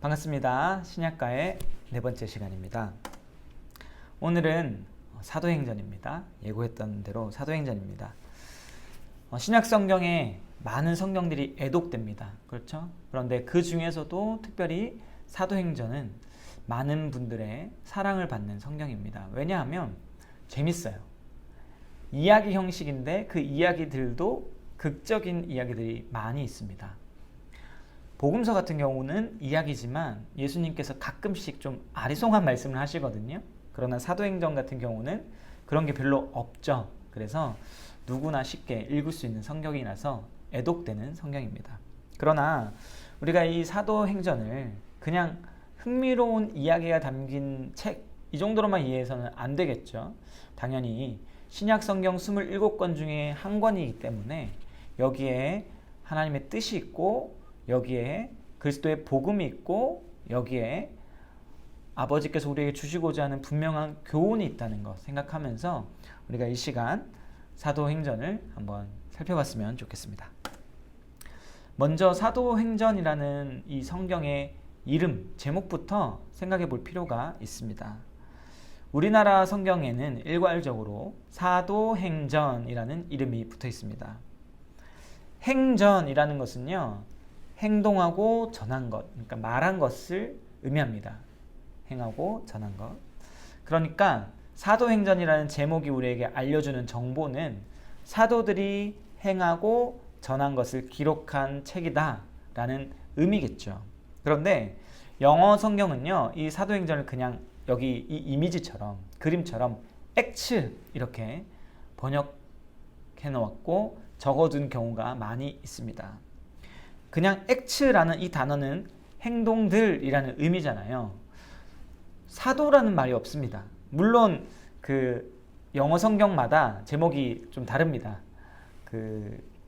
반갑습니다. 신약과의 네 번째 시간입니다. 오늘은 사도행전입니다. 예고했던 대로 사도행전입니다. 신약 성경에 많은 성경들이 애독됩니다. 그렇죠? 그런데 그 중에서도 특별히 사도행전은 많은 분들의 사랑을 받는 성경입니다. 왜냐하면 재밌어요. 이야기 형식인데 그 이야기들도 극적인 이야기들이 많이 있습니다. 복음서 같은 경우는 이야기지만 예수님께서 가끔씩 좀 아리송한 말씀을 하시거든요. 그러나 사도행전 같은 경우는 그런 게 별로 없죠. 그래서 누구나 쉽게 읽을 수 있는 성경이라서 애독되는 성경입니다. 그러나 우리가 이 사도행전을 그냥 흥미로운 이야기가 담긴 책, 이 정도로만 이해해서는 안 되겠죠. 당연히 신약 성경 27권 중에 한 권이기 때문에 여기에 하나님의 뜻이 있고 여기에 그리스도의 복음이 있고 여기에 아버지께서 우리에게 주시고자 하는 분명한 교훈이 있다는 것 생각하면서 우리가 이 시간 사도행전을 한번 살펴봤으면 좋겠습니다. 먼저 사도행전이라는 이 성경의 이름, 제목부터 생각해 볼 필요가 있습니다. 우리나라 성경에는 일괄적으로 사도행전이라는 이름이 붙어 있습니다. 행전이라는 것은요, 행동하고 전한 것, 그러니까 말한 것을 의미합니다. 행하고 전한 것. 그러니까 사도행전이라는 제목이 우리에게 알려주는 정보는 사도들이 행하고 전한 것을 기록한 책이다 라는 의미겠죠. 그런데 영어 성경은요, 이 사도행전을 그냥 여기 이 이미지처럼, 그림처럼 액츠 이렇게 번역해 놓았고 적어둔 경우가 많이 있습니다. 그냥 액츠라는 이 단어는 행동들이라는 의미잖아요. 사도라는 말이 없습니다. 물론 그 영어 성경마다 제목이 좀 다릅니다.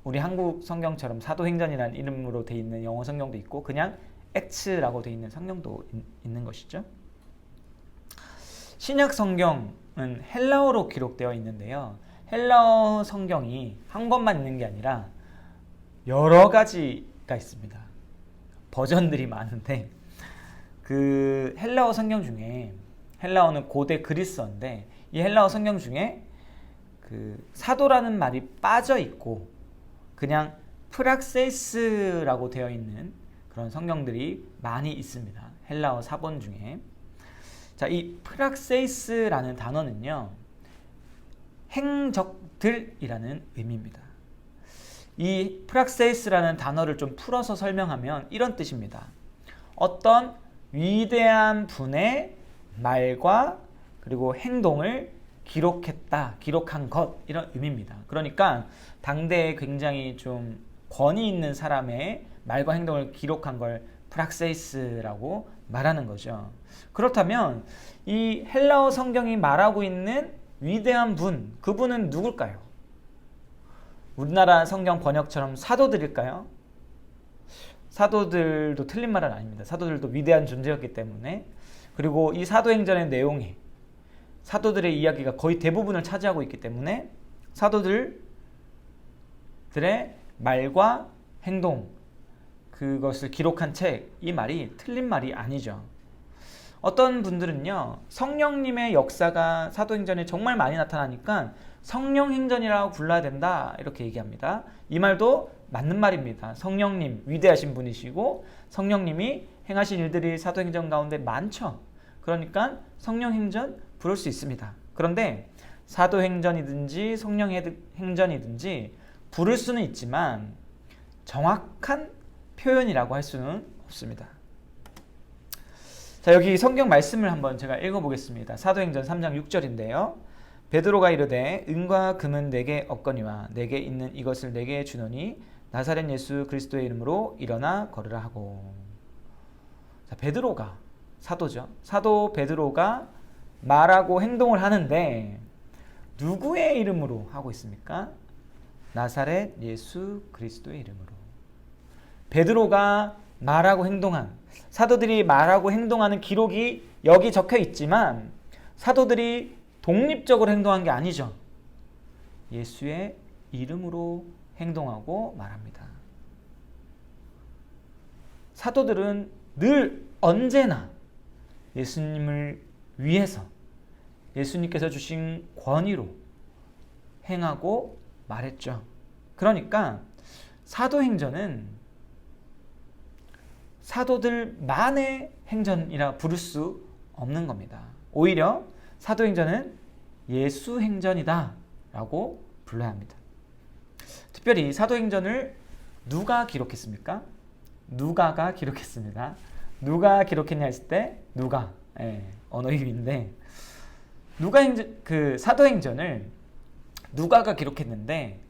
우리 한국 성경처럼 사도행전이라는 이름으로 돼 있는 영어 성경도 있고 그냥 액츠라고 돼 있는 성경도 있는 것이죠. 신약 성경은 헬라어로 기록되어 있는데요. 헬라어 성경이 한 권만 있는 게 아니라 여러 가지가 있습니다. 버전들이 많은데 그 헬라어 성경 중에 헬라어는 고대 그리스어인데 이 헬라어 성경 중에 그 사도라는 말이 빠져 있고 그냥 프락세스라고 되어 있는 그런 성경들이 많이 있습니다. 헬라어 사본 중에. 자, 이 프락세스라는 단어는요, 행적들이라는 의미입니다. 이 프락세스라는 단어를 좀 풀어서 설명하면 이런 뜻입니다. 어떤 위대한 분의 말과 그리고 행동을 기록했다, 기록한 것, 이런 의미입니다. 그러니까 당대에 굉장히 좀 권위 있는 사람의 말과 행동을 기록한 걸 프락세이스라고 말하는 거죠. 그렇다면 이 헬라어 성경이 말하고 있는 위대한 분, 그분은 누굴까요? 우리나라 성경 번역처럼 사도들일까요? 사도들도 틀린 말은 아닙니다. 사도들도 위대한 존재였기 때문에. 그리고 이 사도행전의 내용이 사도들의 이야기가 거의 대부분을 차지하고 있기 때문에 사도들의 말과 행동, 그것을 기록한 책, 이 말이 틀린 말이 아니죠. 어떤 분들은요, 성령님의 역사가 사도행전에 정말 많이 나타나니까 성령행전이라고 불러야 된다 이렇게 얘기합니다. 이 말도 맞는 말입니다. 성령님 위대하신 분이시고 성령님이 행하신 일들이 사도행전 가운데 많죠. 그러니까 성령행전 부를 수 있습니다. 그런데 사도행전이든지 성령행전이든지 부를 수는 있지만 정확한 표현이라고 할 수는 없습니다. 자, 여기 성경 말씀을 한번 제가 읽어보겠습니다. 사도행전 3장 6절인데요. 베드로가 이르되 은과 금은 내게 없거니와 내게 있는 이것을 내게 주노니 나사렛 예수 그리스도의 이름으로 일어나 걸으라 하고. 자, 베드로가 사도죠. 사도 베드로가 말하고 행동을 하는데 누구의 이름으로 하고 있습니까? 나사렛 예수 그리스도의 이름으로. 베드로가 말하고 행동한, 사도들이 말하고 행동하는 기록이 여기 적혀 있지만 사도들이 독립적으로 행동한 게 아니죠. 예수의 이름으로 행동하고 말합니다. 사도들은 늘 언제나 예수님을 위해서 예수님께서 주신 권위로 행하고 말했죠. 그러니까 사도행전은 사도들만의 행전이라 부를 수 없는 겁니다. 오히려 사도행전은 예수행전이다 라고 불러야 합니다. 특별히 사도행전을 누가 기록했습니까? 누가가 기록했습니다. 누가 기록했냐 했을 때 누가, 언어유인데 사도행전을 누가가 기록했는데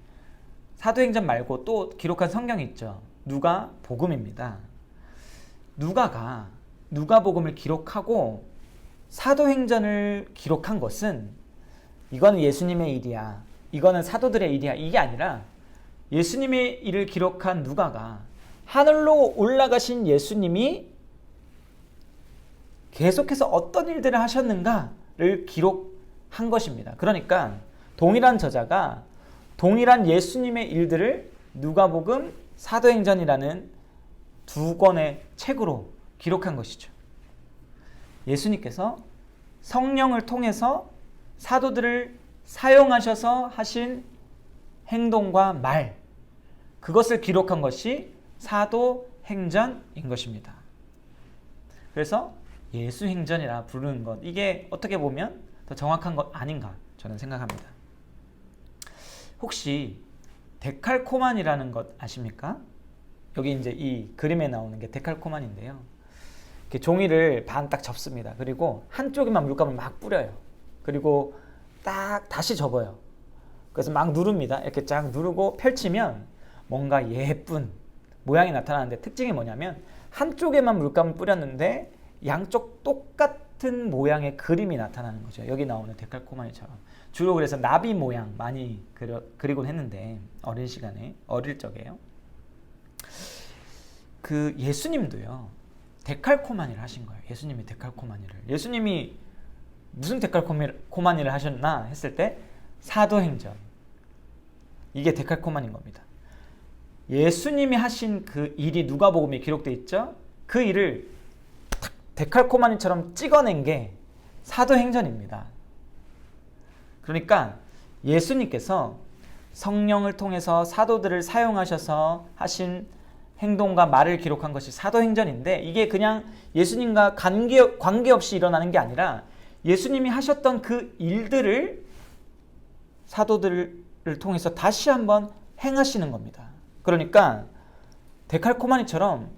사도행전 말고 또 기록한 성경이 있죠. 누가복음입니다. 누가가 누가복음을 기록하고 사도행전을 기록한 것은 이거는 예수님의 일이야, 이거는 사도들의 일이야, 이게 아니라 예수님의 일을 기록한 누가가 하늘로 올라가신 예수님이 계속해서 어떤 일들을 하셨는가를 기록한 것입니다. 그러니까 동일한 저자가 동일한 예수님의 일들을 누가복음, 사도행전이라는 두 권의 책으로 기록한 것이죠. 예수님께서 성령을 통해서 사도들을 사용하셔서 하신 행동과 말, 그것을 기록한 것이 사도행전인 것입니다. 그래서 예수행전이라 부르는 것, 이게 어떻게 보면 더 정확한 것 아닌가 저는 생각합니다. 혹시 데칼코만이라는 것 아십니까? 여기 이제 이 그림에 나오는 게 데칼코만인데요. 이렇게 종이를 반 딱 접습니다. 그리고 한쪽에만 물감을 막 뿌려요. 그리고 딱 다시 접어요. 그래서 막 누릅니다. 이렇게 쫙 누르고 펼치면 뭔가 예쁜 모양이 나타나는데, 특징이 뭐냐면 한쪽에만 물감을 뿌렸는데 양쪽 똑같은 모양의 그림이 나타나는 거죠. 여기 나오는 데칼코마니처럼. 주로 그래서 나비 모양 많이 그리곤 했는데, 어릴 적에요. 그 예수님도요, 데칼코마니를 하신 거예요. 예수님이 데칼코마니를. 예수님이 무슨 데칼코마니를 하셨나 했을 때 사도행전. 이게 데칼코마니인 겁니다. 예수님이 하신 그 일이 누가복음에 기록되어 있죠. 그 일을 데칼코마니처럼 찍어낸 게 사도행전입니다. 그러니까 예수님께서 성령을 통해서 사도들을 사용하셔서 하신 행동과 말을 기록한 것이 사도행전인데, 이게 그냥 예수님과 관계없이 일어나는 게 아니라 예수님이 하셨던 그 일들을 사도들을 통해서 다시 한번 행하시는 겁니다. 그러니까 데칼코마니처럼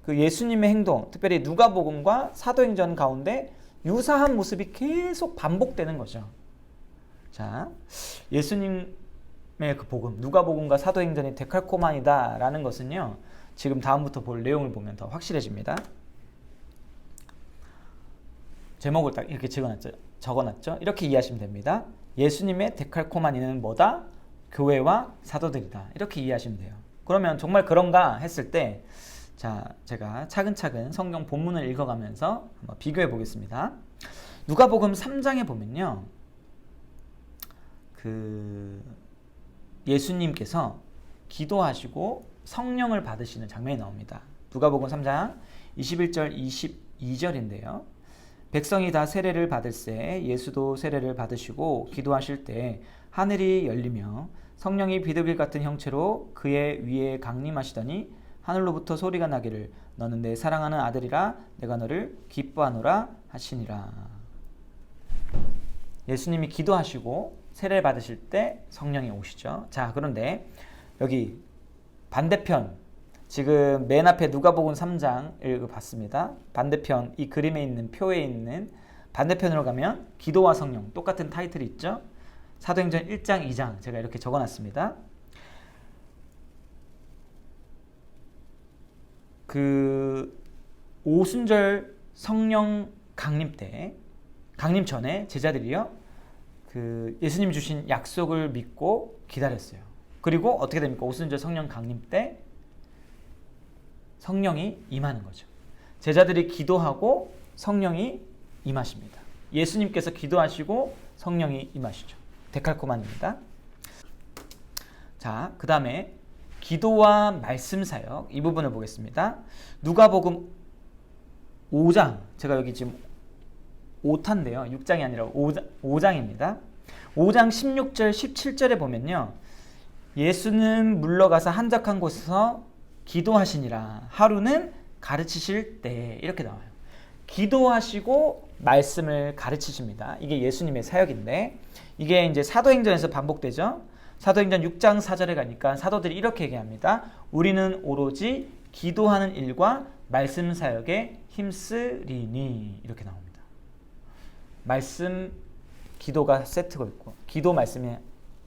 그 예수님의 행동, 특별히 누가복음과 사도행전 가운데 유사한 모습이 계속 반복되는 거죠. 자, 예수님의 그 복음, 누가복음과 사도행전이 데칼코마니다라는 것은요, 지금 다음부터 볼 내용을 보면 더 확실해집니다. 제목을 딱 이렇게 적어놨죠. 이렇게 이해하시면 됩니다. 예수님의 데칼코마니는 뭐다? 교회와 사도들이다. 이렇게 이해하시면 돼요. 그러면 정말 그런가 했을 때, 자, 제가 차근차근 성경 본문을 읽어가면서 한번 비교해 보겠습니다. 누가복음 3장에 보면요, 예수님께서 기도하시고 성령을 받으시는 장면이 나옵니다. 누가복음 3장 21절 22절인데요. 백성이 다 세례를 받을새 예수도 세례를 받으시고 기도하실 때 하늘이 열리며 성령이 비둘기 같은 형체로 그의 위에 강림하시더니 하늘로부터 소리가 나기를 너는 내 사랑하는 아들이라 내가 너를 기뻐하노라 하시니라. 예수님이 기도하시고 세례를 받으실 때 성령이 오시죠. 자, 그런데 여기 반대편, 지금 맨 앞에 누가복음 3장을 봤습니다. 반대편, 이 그림에 있는 표에 있는 반대편으로 가면 기도와 성령, 똑같은 타이틀이 있죠. 사도행전 1장 2장 제가 이렇게 적어놨습니다. 그 오순절 성령 강림 전에 제자들이요, 그 예수님 주신 약속을 믿고 기다렸어요. 그리고 어떻게 됩니까? 오순절 성령 강림 때 성령이 임하는 거죠. 제자들이 기도하고 성령이 임하십니다. 예수님께서 기도하시고 성령이 임하시죠. 데칼코마니입니다. 자, 그 다음에 기도와 말씀 사역, 이 부분을 보겠습니다. 누가복음 5장, 제가 여기 지금 5탄인데요. 6장이 아니라 5장입니다. 5장 16절 17절에 보면요. 예수는 물러가서 한적한 곳에서 기도하시니라. 하루는 가르치실 때, 이렇게 나와요. 기도하시고 말씀을 가르치십니다. 이게 예수님의 사역인데, 이게 이제 사도행전에서 반복되죠. 사도행전 6장 4절에 가니까 사도들이 이렇게 얘기합니다. 우리는 오로지 기도하는 일과 말씀 사역에 힘쓰리니, 이렇게 나옵니다. 말씀, 기도가 세트고 있고, 기도 말씀이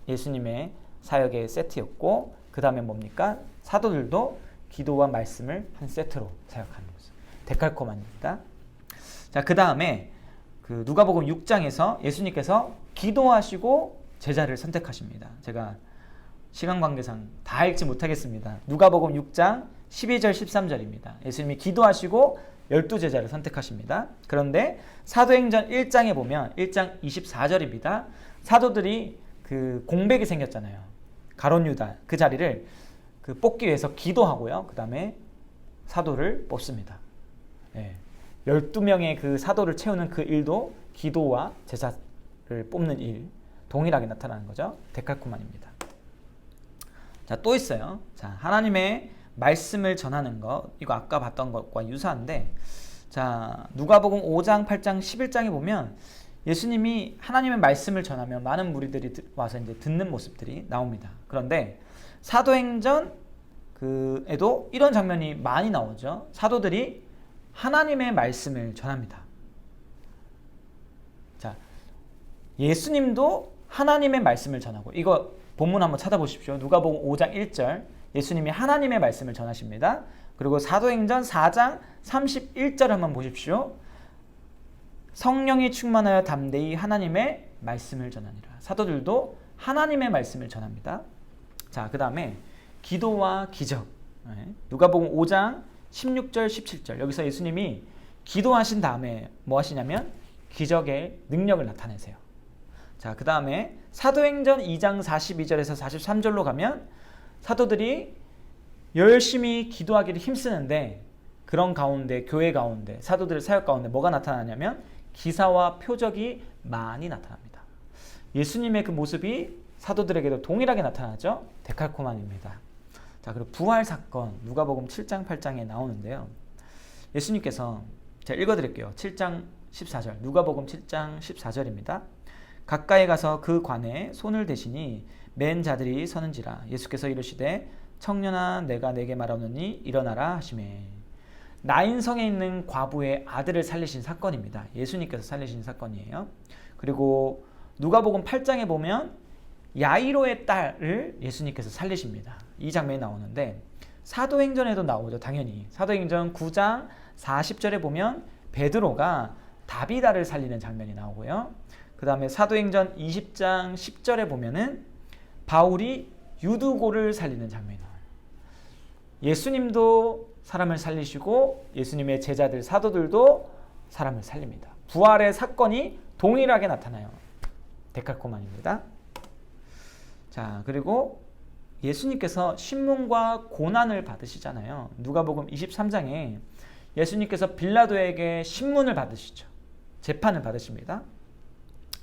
예수님의 사역의 세트였고, 그 다음에 뭡니까? 사도들도 기도와 말씀을 한 세트로 사역하는 거죠. 데칼코만입니다. 자, 그 다음에 그 누가복음 6장에서 예수님께서 기도하시고 제자를 선택하십니다. 제가 시간 관계상 다 읽지 못하겠습니다. 누가복음 6장 12절 13절입니다. 예수님이 기도하시고 12제자를 선택하십니다. 그런데 사도행전 1장에 보면 1장 24절입니다. 사도들이 그 공백이 생겼잖아요. 가룟 유다 그 자리를 그 뽑기 위해서 기도하고요. 그 다음에 사도를 뽑습니다. 12명의 그 사도를 채우는 그 일도 기도와 제자를 뽑는 일, 동일하게 나타나는 거죠. 데칼코만입니다. 자, 또 있어요. 자, 하나님의 말씀을 전하는 것, 이거 아까 봤던 것과 유사한데, 자, 누가복음 5장, 8장, 11장에 보면 예수님이 하나님의 말씀을 전하면 많은 무리들이 와서 이제 듣는 모습들이 나옵니다. 그런데 사도행전 에도 이런 장면이 많이 나오죠. 사도들이 하나님의 말씀을 전합니다. 자, 예수님도 하나님의 말씀을 전하고, 이거 본문 한번 찾아보십시오. 누가복음 5장 1절 예수님이 하나님의 말씀을 전하십니다. 그리고 사도행전 4장 31절 한번 보십시오. 성령이 충만하여 담대히 하나님의 말씀을 전하니라. 사도들도 하나님의 말씀을 전합니다. 자, 그 다음에 기도와 기적. 누가복음 5장 16절 17절 여기서 예수님이 기도하신 다음에 뭐 하시냐면 기적의 능력을 나타내세요. 자, 그 다음에 사도행전 2장 42절에서 43절로 가면 사도들이 열심히 기도하기를 힘쓰는데, 그런 가운데, 교회 가운데, 사도들의 사역 가운데 뭐가 나타나냐면 기사와 표적이 많이 나타납니다. 예수님의 그 모습이 사도들에게도 동일하게 나타나죠. 데칼코만입니다. 자, 그리고 부활 사건 누가복음 7장 8장에 나오는데요. 예수님께서, 제가 읽어드릴게요. 7장 14절 누가복음 7장 14절입니다. 가까이 가서 그 관에 손을 대시니 맨 자들이 서는지라. 예수께서 이르시되 청년아 내가 내게 말하노니 일어나라 하시매. 나인성에 있는 과부의 아들을 살리신 사건입니다. 예수님께서 살리신 사건이에요. 그리고 누가복음 8장에 보면 야이로의 딸을 예수님께서 살리십니다. 이 장면이 나오는데 사도행전에도 나오죠. 당연히 사도행전 9장 40절에 보면 베드로가 다비다를 살리는 장면이 나오고요. 그 다음에 사도행전 20장 10절에 보면은 바울이 유두고를 살리는 장면이 나와요. 예수님도 사람을 살리시고 예수님의 제자들 사도들도 사람을 살립니다. 부활의 사건이 동일하게 나타나요. 데칼코만입니다. 자, 그리고 예수님께서 신문과 고난을 받으시잖아요. 누가복음 23장에 예수님께서 빌라도에게 신문을 받으시죠. 재판을 받으십니다.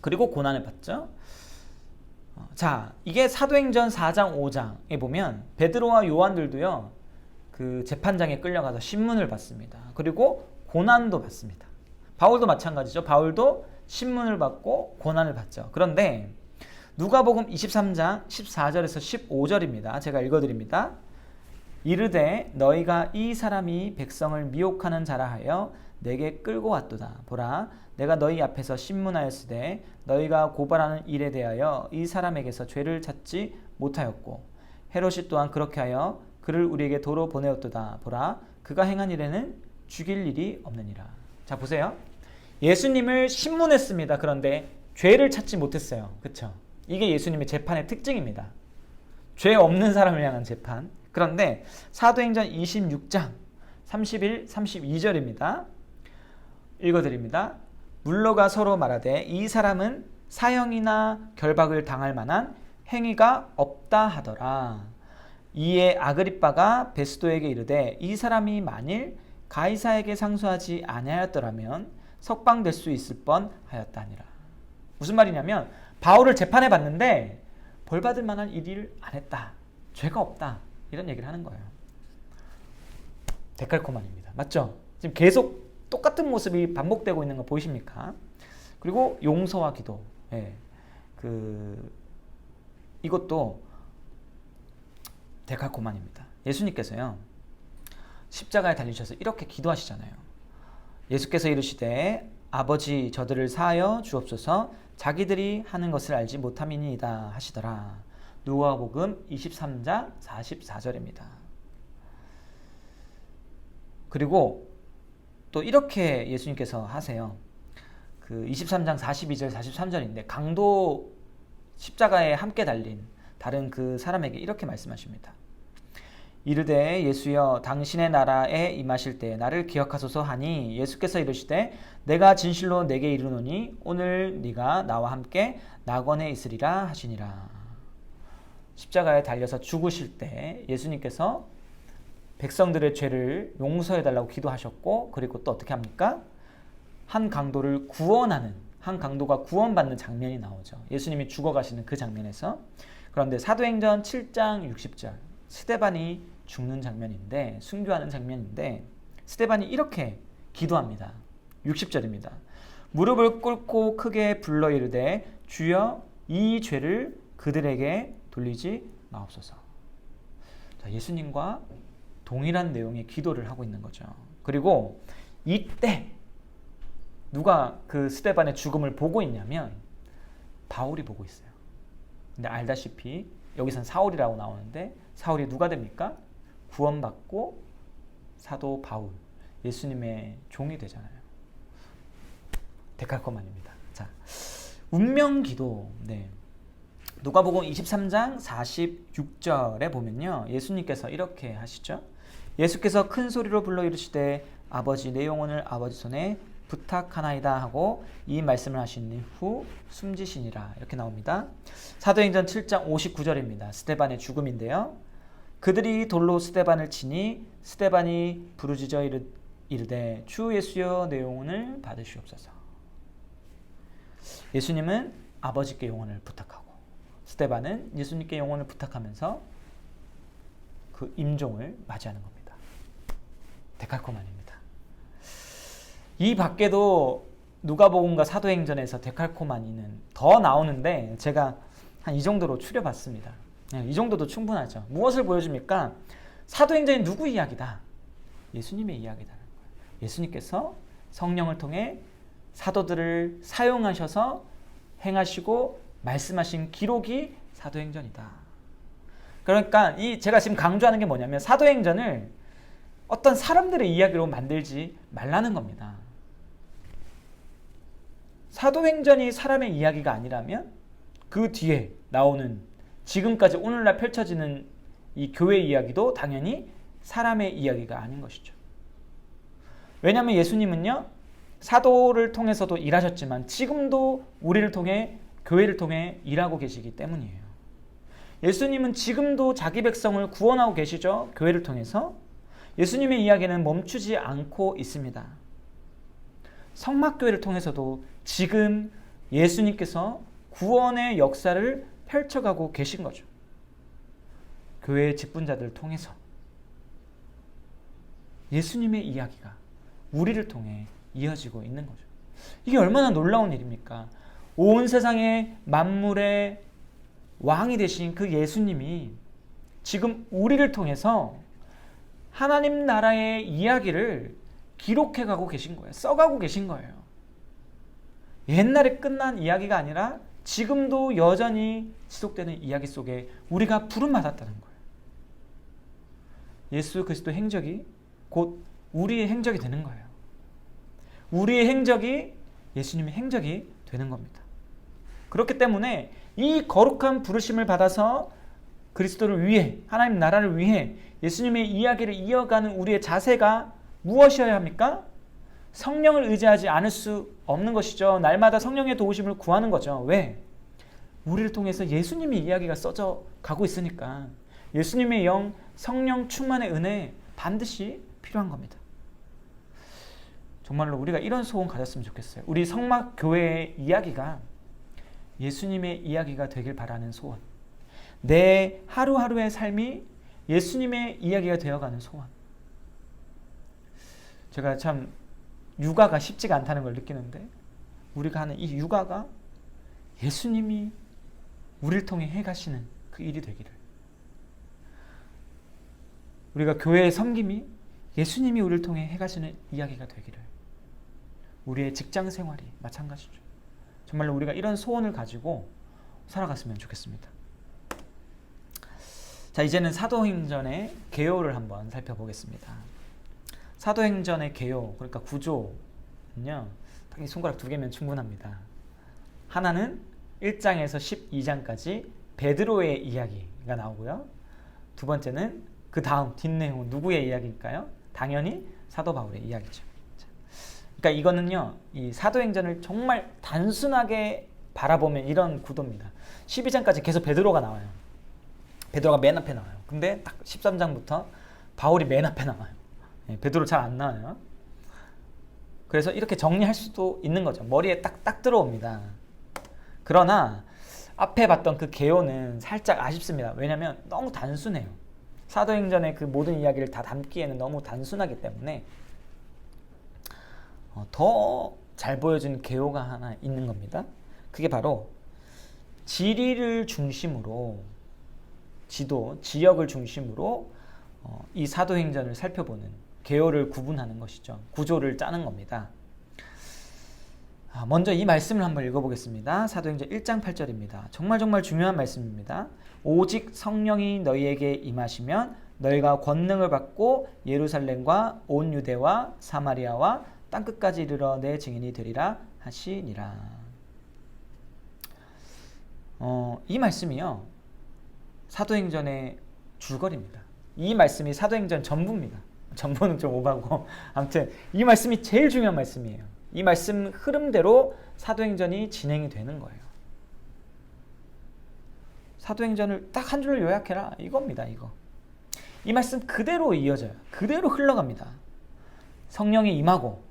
그리고 고난을 받죠. 자, 이게 사도행전 4장 5장에 보면 베드로와 요한들도요, 그 재판장에 끌려가서 신문을 받습니다. 그리고 고난도 받습니다. 바울도 마찬가지죠. 바울도 신문을 받고 고난을 받죠. 그런데 누가복음 23장 14절에서 15절입니다. 제가 읽어드립니다. 이르되 너희가 이 사람이 백성을 미혹하는 자라 하여 내게 끌고 왔도다. 보라, 내가 너희 앞에서 신문하였으되 너희가 고발하는 일에 대하여 이 사람에게서 죄를 찾지 못하였고 헤롯이 또한 그렇게 하여 그를 우리에게 도로 보내었도다. 보라, 그가 행한 일에는 죽일 일이 없느니라. 자, 보세요. 예수님을 신문했습니다. 그런데 죄를 찾지 못했어요. 그렇죠? 이게 예수님의 재판의 특징입니다. 죄 없는 사람을 향한 재판. 그런데 사도행전 26장 31, 32절입니다. 읽어드립니다. 물러가 서로 말하되 이 사람은 사형이나 결박을 당할 만한 행위가 없다 하더라. 이에 아그리빠가 베스도에게 이르되 이 사람이 만일 가이사에게 상소하지 아니하였더라면 석방될 수 있을 뻔하였다 하니라. 무슨 말이냐면 바울을 재판해 봤는데 벌 받을 만한 일을 안 했다. 죄가 없다. 이런 얘기를 하는 거예요. 데칼코마니입니다. 맞죠? 지금 계속 똑같은 모습이 반복되고 있는 거 보이십니까? 그리고 용서와 기도. 예. 이것도 데칼코마니입니다. 예수님께서요. 십자가에 달리셔서 이렇게 기도하시잖아요. 예수께서 이르시되 아버지 저들을 사하여 주옵소서 자기들이 하는 것을 알지 못함이니이다 하시더라. 누가복음 23장 44절입니다. 그리고 또 이렇게 예수님께서 하세요. 23장 42절 43절인데 강도 십자가에 함께 달린 다른 그 사람에게 이렇게 말씀하십니다. 이르되 예수여 당신의 나라에 임하실 때 나를 기억하소서 하니 예수께서 이르시되 내가 진실로 내게 이르노니 오늘 네가 나와 함께 낙원에 있으리라 하시니라. 십자가에 달려서 죽으실 때 예수님께서 백성들의 죄를 용서해달라고 기도하셨고 그리고 또 어떻게 합니까? 한 강도를 구원하는 한 강도가 구원받는 장면이 나오죠. 예수님이 죽어가시는 그 장면에서. 그런데 사도행전 7장 60절 스데반이 죽는 장면인데 순교하는 장면인데 스데반이 이렇게 기도합니다. 60절입니다. 무릎을 꿇고 크게 불러 이르되 주여 이 죄를 그들에게 돌리지 마옵소서. 자, 예수님과 동일한 내용의 기도를 하고 있는 거죠. 그리고 이때 누가 그 스데반의 죽음을 보고 있냐면 바울이 보고 있어요. 근데 알다시피 여기선 사울이라고 나오는데 사울이 누가 됩니까? 구원받고 사도 바울, 예수님의 종이 되잖아요. 데칼코마니입니다. 자, 운명기도. 네. 누가복음 23장 46절에 보면요. 예수님께서 이렇게 하시죠. 예수께서 큰 소리로 불러 이르시되 아버지 내 영혼을 아버지 손에 부탁하나이다 하고 이 말씀을 하신 후 숨지시니라. 이렇게 나옵니다. 사도행전 7장 59절입니다. 스데반의 죽음인데요. 그들이 돌로 스데반을 치니 스데반이 부르짖어 이르되 주 예수여 내 영혼을 받으시옵소서. 예수님은 아버지께 영혼을 부탁하고 스데반은 예수님께 영혼을 부탁하면서 그 임종을 맞이하는 겁니다. 데칼코마니입니다. 이 밖에도 누가복음과 사도행전에서 데칼코마니는 더 나오는데 제가 한 이 정도로 추려봤습니다. 이 정도도 충분하죠. 무엇을 보여줍니까? 사도행전이 누구 이야기다? 예수님의 이야기다는 거예요. 예수님께서 성령을 통해 사도들을 사용하셔서 행하시고 말씀하신 기록이 사도행전이다. 그러니까 제가 지금 강조하는 게 뭐냐면 사도행전을 어떤 사람들의 이야기로 만들지 말라는 겁니다. 사도행전이 사람의 이야기가 아니라면 그 뒤에 나오는 지금까지 오늘날 펼쳐지는 이 교회 이야기도 당연히 사람의 이야기가 아닌 것이죠. 왜냐하면 예수님은요, 사도를 통해서도 일하셨지만 지금도 우리를 통해 교회를 통해 일하고 계시기 때문이에요. 예수님은 지금도 자기 백성을 구원하고 계시죠. 교회를 통해서. 예수님의 이야기는 멈추지 않고 있습니다. 성막교회를 통해서도 지금 예수님께서 구원의 역사를 펼쳐가고 계신 거죠. 교회의 직분자들을 통해서 예수님의 이야기가 우리를 통해 이어지고 있는 거죠. 이게 얼마나 놀라운 일입니까? 온 세상의 만물의 왕이 되신 그 예수님이 지금 우리를 통해서 하나님 나라의 이야기를 기록해가고 계신 거예요. 써가고 계신 거예요. 옛날에 끝난 이야기가 아니라 지금도 여전히 지속되는 이야기 속에 우리가 부름받았다는 거예요. 예수 그리스도 행적이 곧 우리의 행적이 되는 거예요. 우리의 행적이 예수님의 행적이 되는 겁니다. 그렇기 때문에 이 거룩한 부르심을 받아서 그리스도를 위해, 하나님 나라를 위해 예수님의 이야기를 이어가는 우리의 자세가 무엇이어야 합니까? 성령을 의지하지 않을 수 없는 것이죠. 날마다 성령의 도우심을 구하는 거죠. 왜? 우리를 통해서 예수님의 이야기가 써져 가고 있으니까 예수님의 영, 성령 충만의 은혜 반드시 필요한 겁니다. 정말로 우리가 이런 소원 가졌으면 좋겠어요. 우리 성막교회의 이야기가 예수님의 이야기가 되길 바라는 소원. 내 하루하루의 삶이 예수님의 이야기가 되어가는 소원. 제가 참 육아가 쉽지가 않다는 걸 느끼는데 우리가 하는 이 육아가 예수님이 우리를 통해 해가시는 그 일이 되기를. 우리가 교회의 섬김이 예수님이 우리를 통해 해가시는 이야기가 되기를. 우리의 직장 생활이 마찬가지죠. 정말로 우리가 이런 소원을 가지고 살아갔으면 좋겠습니다. 자, 이제는 사도행전의 개요를 한번 살펴보겠습니다. 사도행전의 개요, 그러니까 구조는요, 딱 손가락 2개면 충분합니다. 하나는 1장에서 12장까지 베드로의 이야기가 나오고요. 두 번째는 그 다음 뒷내용은 누구의 이야기일까요? 당연히 사도 바울의 이야기죠. 그러니까 이거는요, 이 사도행전을 정말 단순하게 바라보면 이런 구도입니다. 12장까지 계속 베드로가 나와요. 베드로가 맨 앞에 나와요. 근데 딱 13장부터 바울이 맨 앞에 나와요. 베드로 잘 안 나와요. 그래서 이렇게 정리할 수도 있는 거죠. 머리에 딱 들어옵니다. 그러나 앞에 봤던 그 개요는 살짝 아쉽습니다. 왜냐하면 너무 단순해요. 사도행전의 그 모든 이야기를 다 담기에는 너무 단순하기 때문에 더 잘 보여준 개요가 하나 있는 겁니다. 그게 바로 지리를 중심으로 지역을 중심으로 이 사도행전을 살펴보는 개요를 구분하는 것이죠. 구조를 짜는 겁니다. 먼저 이 말씀을 한번 읽어보겠습니다. 사도행전 1장 8절입니다. 정말 중요한 말씀입니다. 오직 성령이 너희에게 임하시면 너희가 권능을 받고 예루살렘과 온 유대와 사마리아와 땅끝까지 이르러 내 증인이 되리라 하시니라. 이 말씀이요, 사도행전의 줄거리입니다. 이 말씀이 사도행전 전부입니다. 전부는 좀 오바고 아무튼 이 말씀이 제일 중요한 말씀이에요. 이 말씀 흐름대로 사도행전이 진행이 되는 거예요. 사도행전을 딱 한 줄로 요약해라 이겁니다. 이거. 이 말씀 그대로 이어져요. 그대로 흘러갑니다. 성령이 임하고,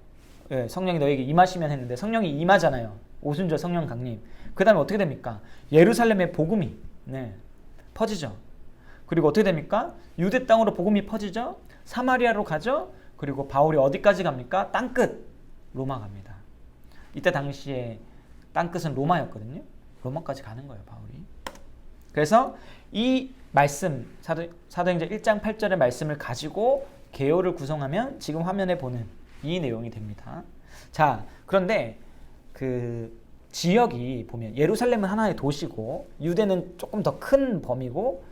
성령이 너에게 임하시면 했는데 성령이 임하잖아요. 오순절 성령 강림. 그 다음에 어떻게 됩니까? 예루살렘의 복음이 퍼지죠. 그리고 어떻게 됩니까? 유대 땅으로 복음이 퍼지죠. 사마리아로 가죠. 그리고 바울이 어디까지 갑니까? 땅끝, 로마 갑니다. 이때 당시에 땅끝은 로마였거든요. 로마까지 가는 거예요, 바울이. 그래서 이 말씀, 사도행전 1장 8절의 말씀을 가지고 개요를 구성하면 지금 화면에 보는 이 내용이 됩니다. 자, 그런데 그 지역이 보면 예루살렘은 하나의 도시고 유대는 조금 더 큰 범위고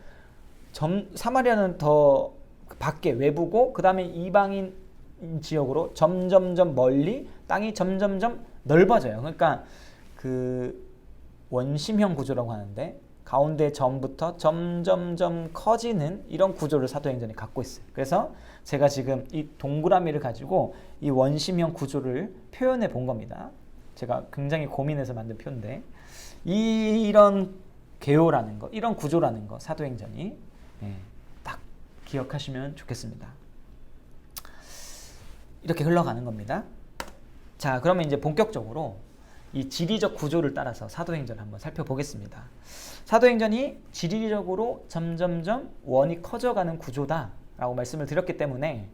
사마리아는 더 밖에 외부고 그 다음에 이방인 지역으로 점점점 멀리 땅이 점점점 넓어져요. 그러니까 그 원심형 구조라고 하는데 가운데 점부터 점점점 커지는 이런 구조를 사도행전이 갖고 있어요. 그래서 제가 지금 이 동그라미를 가지고 이 원심형 구조를 표현해 본 겁니다. 제가 굉장히 고민해서 만든 표인데 이런 개요라는 거, 이런 구조라는 거 사도행전이 딱 기억하시면 좋겠습니다. 이렇게 흘러가는 겁니다. 자, 그러면 이제 본격적으로 이 지리적 구조를 따라서 사도행전을 한번 살펴보겠습니다. 사도행전이 지리적으로 점점점 원이 커져가는 구조다라고 말씀을 드렸기 때문에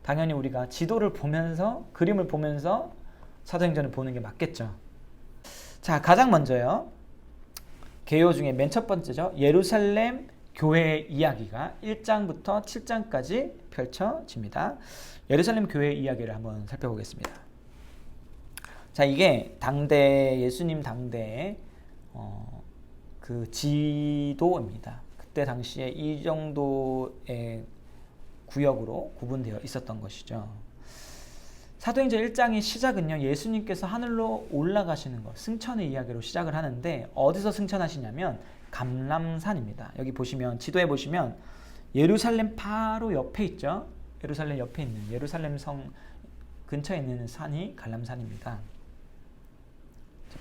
당연히 우리가 지도를 보면서 그림을 보면서 사도행전을 보는 게 맞겠죠. 자, 가장 먼저요. 개요 중에 맨 첫 번째죠. 예루살렘 교회의 이야기가 1장부터 7장까지 펼쳐집니다. 예루살렘 교회의 이야기를 한번 살펴보겠습니다. 자, 이게 당대 예수님 당대의 그 지도입니다. 그때 당시에 이 정도의 구역으로 구분되어 있었던 것이죠. 사도행전 1장의 시작은요, 예수님께서 하늘로 올라가시는 것, 승천의 이야기로 시작을 하는데 어디서 승천하시냐면 감람산입니다. 여기 보시면 지도에 보시면 예루살렘 바로 옆에 있죠. 예루살렘 옆에 있는 예루살렘 성 근처에 있는 산이 감람산입니다.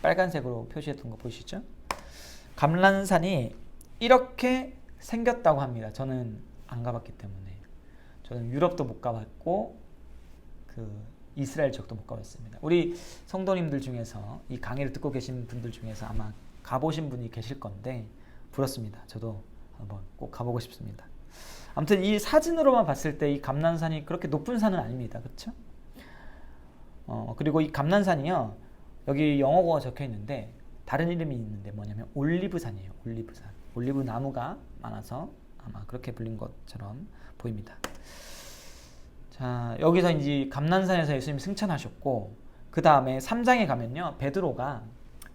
빨간색으로 표시해 둔 거 보이시죠? 감람산이 이렇게 생겼다고 합니다. 저는 안 가봤기 때문에. 저는 유럽도 못 가봤고 그 이스라엘 지역도 못 가봤습니다. 우리 성도님들 중에서 이 강의를 듣고 계신 분들 중에서 아마 가보신 분이 계실 건데 부럽습니다. 저도 한번 꼭 가보고 싶습니다. 아무튼 이 사진으로만 봤을 때 이 감난산이 그렇게 높은 산은 아닙니다. 그렇죠? 그리고 이 감난산이요, 여기 영어가 적혀 있는데 다른 이름이 있는데 뭐냐면 올리브산이에요. 올리브산. 올리브 나무가 많아서 아마 그렇게 불린 것처럼 보입니다. 자, 여기서 이제 감난산에서 예수님이 승천하셨고, 그 다음에 3장에 가면요, 베드로가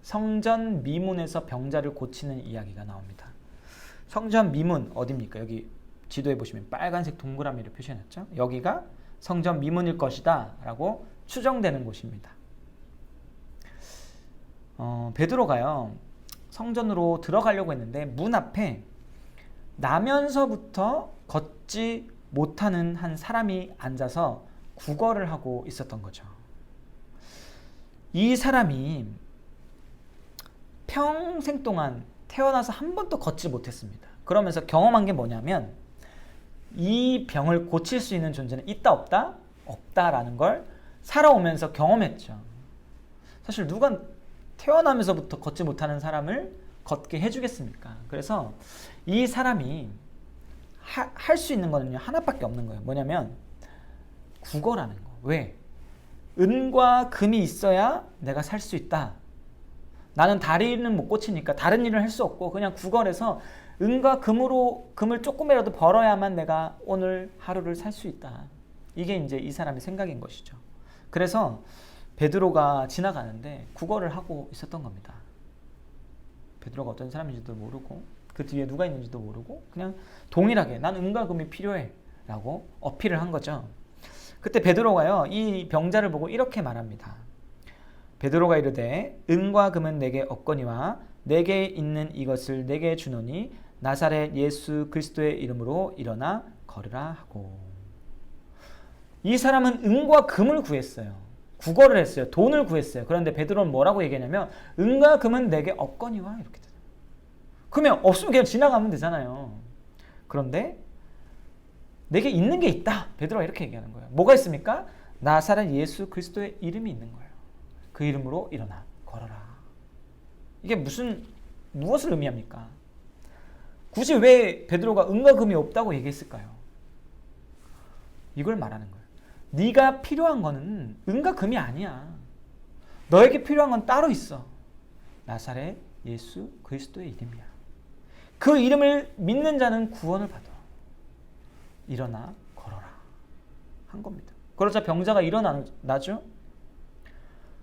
성전 미문에서 병자를 고치는 이야기가 나옵니다. 성전 미문 어디입니까? 여기 지도에 보시면 빨간색 동그라미를 표시해놨죠. 여기가 성전 미문일 것이다 라고 추정되는 곳입니다. 베드로가요, 성전으로 들어가려고 했는데 문 앞에 나면서부터 걷지 못하는 한 사람이 앉아서 구걸을 하고 있었던 거죠. 이 사람이 평생 동안 태어나서 한 번도 걷지 못했습니다. 그러면서 경험한 게 뭐냐면 이 병을 고칠 수 있는 존재는 있다 없다? 없다라는 걸 살아오면서 경험했죠. 사실 누가 태어나면서부터 걷지 못하는 사람을 걷게 해주겠습니까? 그래서 이 사람이 할 수 있는 거는요, 하나밖에 없는 거예요. 뭐냐면 구걸하는 거. 왜? 은과 금이 있어야 내가 살 수 있다. 나는 다리는 못 고치니까 다른 일을 할 수 없고 그냥 구걸해서 은과 금을 조금이라도 벌어야만 내가 오늘 하루를 살 수 있다. 이게 이제 이 사람의 생각인 것이죠. 그래서 베드로가 지나가는데 구걸을 하고 있었던 겁니다. 베드로가 어떤 사람인지도 모르고 그 뒤에 누가 있는지도 모르고 그냥 동일하게 난 은과 금이 필요해 라고 어필을 한 거죠. 그때 베드로가요, 이 병자를 보고 이렇게 말합니다. 베드로가 이르되 은과 금은 내게 없거니와 내게 있는 이것을 내게 주노니 나사렛 예수 그리스도의 이름으로 일어나 걸으라 하고. 이 사람은 은과 금을 구했어요. 구걸을 했어요. 돈을 구했어요. 그런데 베드로는 뭐라고 얘기하냐면 은과 금은 내게 없거니와 이렇게 되잖아요. 그러면 없으면 그냥 지나가면 되잖아요. 그런데 내게 있는 게 있다. 베드로가 이렇게 얘기하는 거예요. 뭐가 있습니까? 나사렛 예수 그리스도의 이름이 있는 거예요. 그 이름으로 일어나 걸어라. 이게 무엇을 의미합니까? 굳이 왜 베드로가 은과 금이 없다고 얘기했을까요? 이걸 말하는 거예요. 네가 필요한 거는 은과 금이 아니야. 너에게 필요한 건 따로 있어. 나사렛 예수 그리스도의 이름이야. 그 이름을 믿는 자는 구원을 받아. 일어나 걸어라 한 겁니다. 그러자 병자가 일어나죠?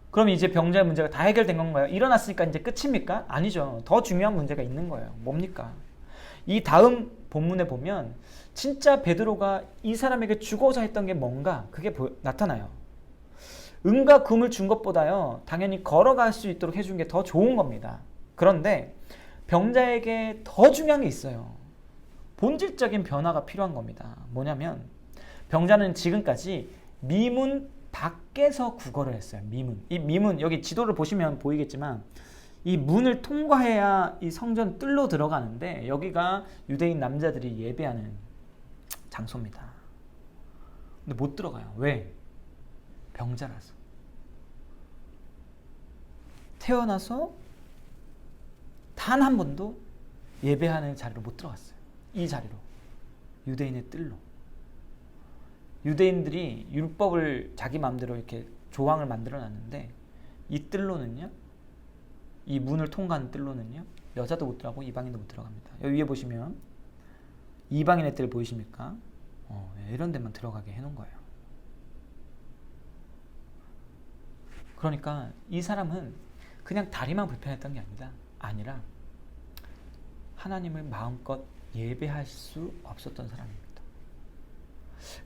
그럼 이제 병자의 문제가 다 해결된 건가요? 일어났으니까 이제 끝입니까? 아니죠. 더 중요한 문제가 있는 거예요. 뭡니까? 이 다음 본문에 보면 진짜 베드로가 이 사람에게 주고자 했던 게 뭔가 그게 나타나요. 은과 금을 준 것보다요, 당연히 걸어갈 수 있도록 해준 게 더 좋은 겁니다. 그런데 병자에게 더 중요한 게 있어요. 본질적인 변화가 필요한 겁니다. 뭐냐면 병자는 지금까지 미문 밖에서 구걸을 했어요. 이 미문, 여기 지도를 보시면 보이겠지만 이 문을 통과해야 이 성전 뜰로 들어가는데 여기가 유대인 남자들이 예배하는 장소입니다. 근데 못 들어가요. 왜? 병자라서. 태어나서 단 한 번도 예배하는 자리로 못 들어갔어요. 이 자리로. 유대인의 뜰로. 유대인들이 율법을 자기 마음대로 이렇게 조항을 만들어 놨는데 이 뜰로는요, 이 문을 통과하는 뜰로는요, 여자도 못 들어가고 이방인도 못 들어갑니다. 여기 위에 보시면 이방인의 뜰 보이십니까? 이런 데만 들어가게 해놓은 거예요. 그러니까 이 사람은 그냥 다리만 불편했던 게 아니라 하나님을 마음껏 예배할 수 없었던 사람입니다.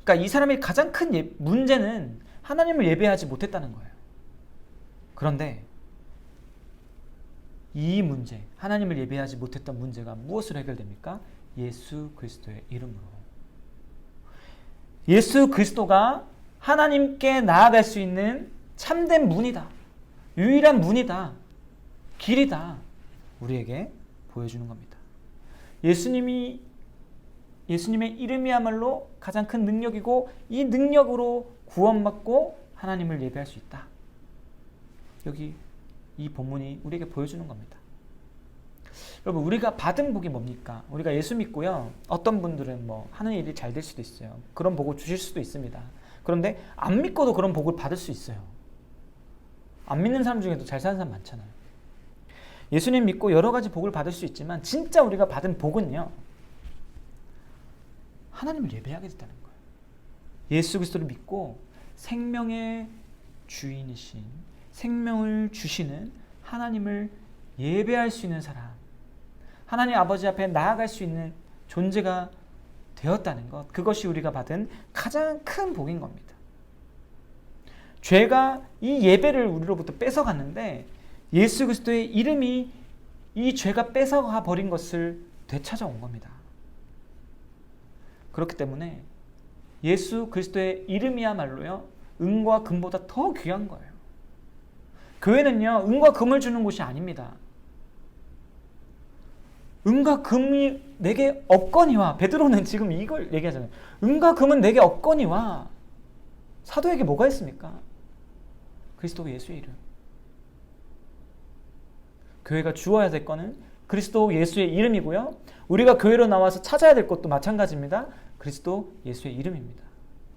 그러니까 이 사람의 가장 큰 문제는 하나님을 예배하지 못했다는 거예요. 그런데 이 문제, 하나님을 예배하지 못했던 문제가 무엇으로 해결됩니까? 예수 그리스도의 이름으로. 예수 그리스도가 하나님께 나아갈 수 있는 참된 문이다. 유일한 문이다. 길이다. 우리에게 보여주는 겁니다. 예수님의 이름이야말로 가장 큰 능력이고 이 능력으로 구원받고 하나님을 예배할 수 있다. 여기 이 본문이 우리에게 보여주는 겁니다. 여러분, 우리가 받은 복이 뭡니까? 우리가 예수 믿고요, 어떤 분들은 뭐 하는 일이 잘 될 수도 있어요. 그런 복을 주실 수도 있습니다. 그런데 안 믿고도 그런 복을 받을 수 있어요. 안 믿는 사람 중에도 잘 사는 사람 많잖아요. 예수님 믿고 여러 가지 복을 받을 수 있지만 진짜 우리가 받은 복은요, 하나님을 예배하게 됐다는 거예요. 예수 그리스도를 믿고 생명의 주인이신, 생명을 주시는 하나님을 예배할 수 있는 사람, 하나님 아버지 앞에 나아갈 수 있는 존재가 되었다는 것, 그것이 우리가 받은 가장 큰 복인 겁니다. 죄가 이 예배를 우리로부터 뺏어갔는데 예수 그리스도의 이름이 이 죄가 뺏어가 버린 것을 되찾아온 겁니다. 그렇기 때문에 예수 그리스도의 이름이야말로요, 은과 금보다 더 귀한 거예요. 교회는요, 은과 금을 주는 곳이 아닙니다. 은과 금이 내게 없거니와, 베드로는 지금 이걸 얘기하잖아요. 은과 금은 내게 없거니와. 사도에게 뭐가 있습니까? 그리스도 예수의 이름. 교회가 주어야 될 거는 그리스도 예수의 이름이고요, 우리가 교회로 나와서 찾아야 될 것도 마찬가지입니다. 그리스도 예수의 이름입니다.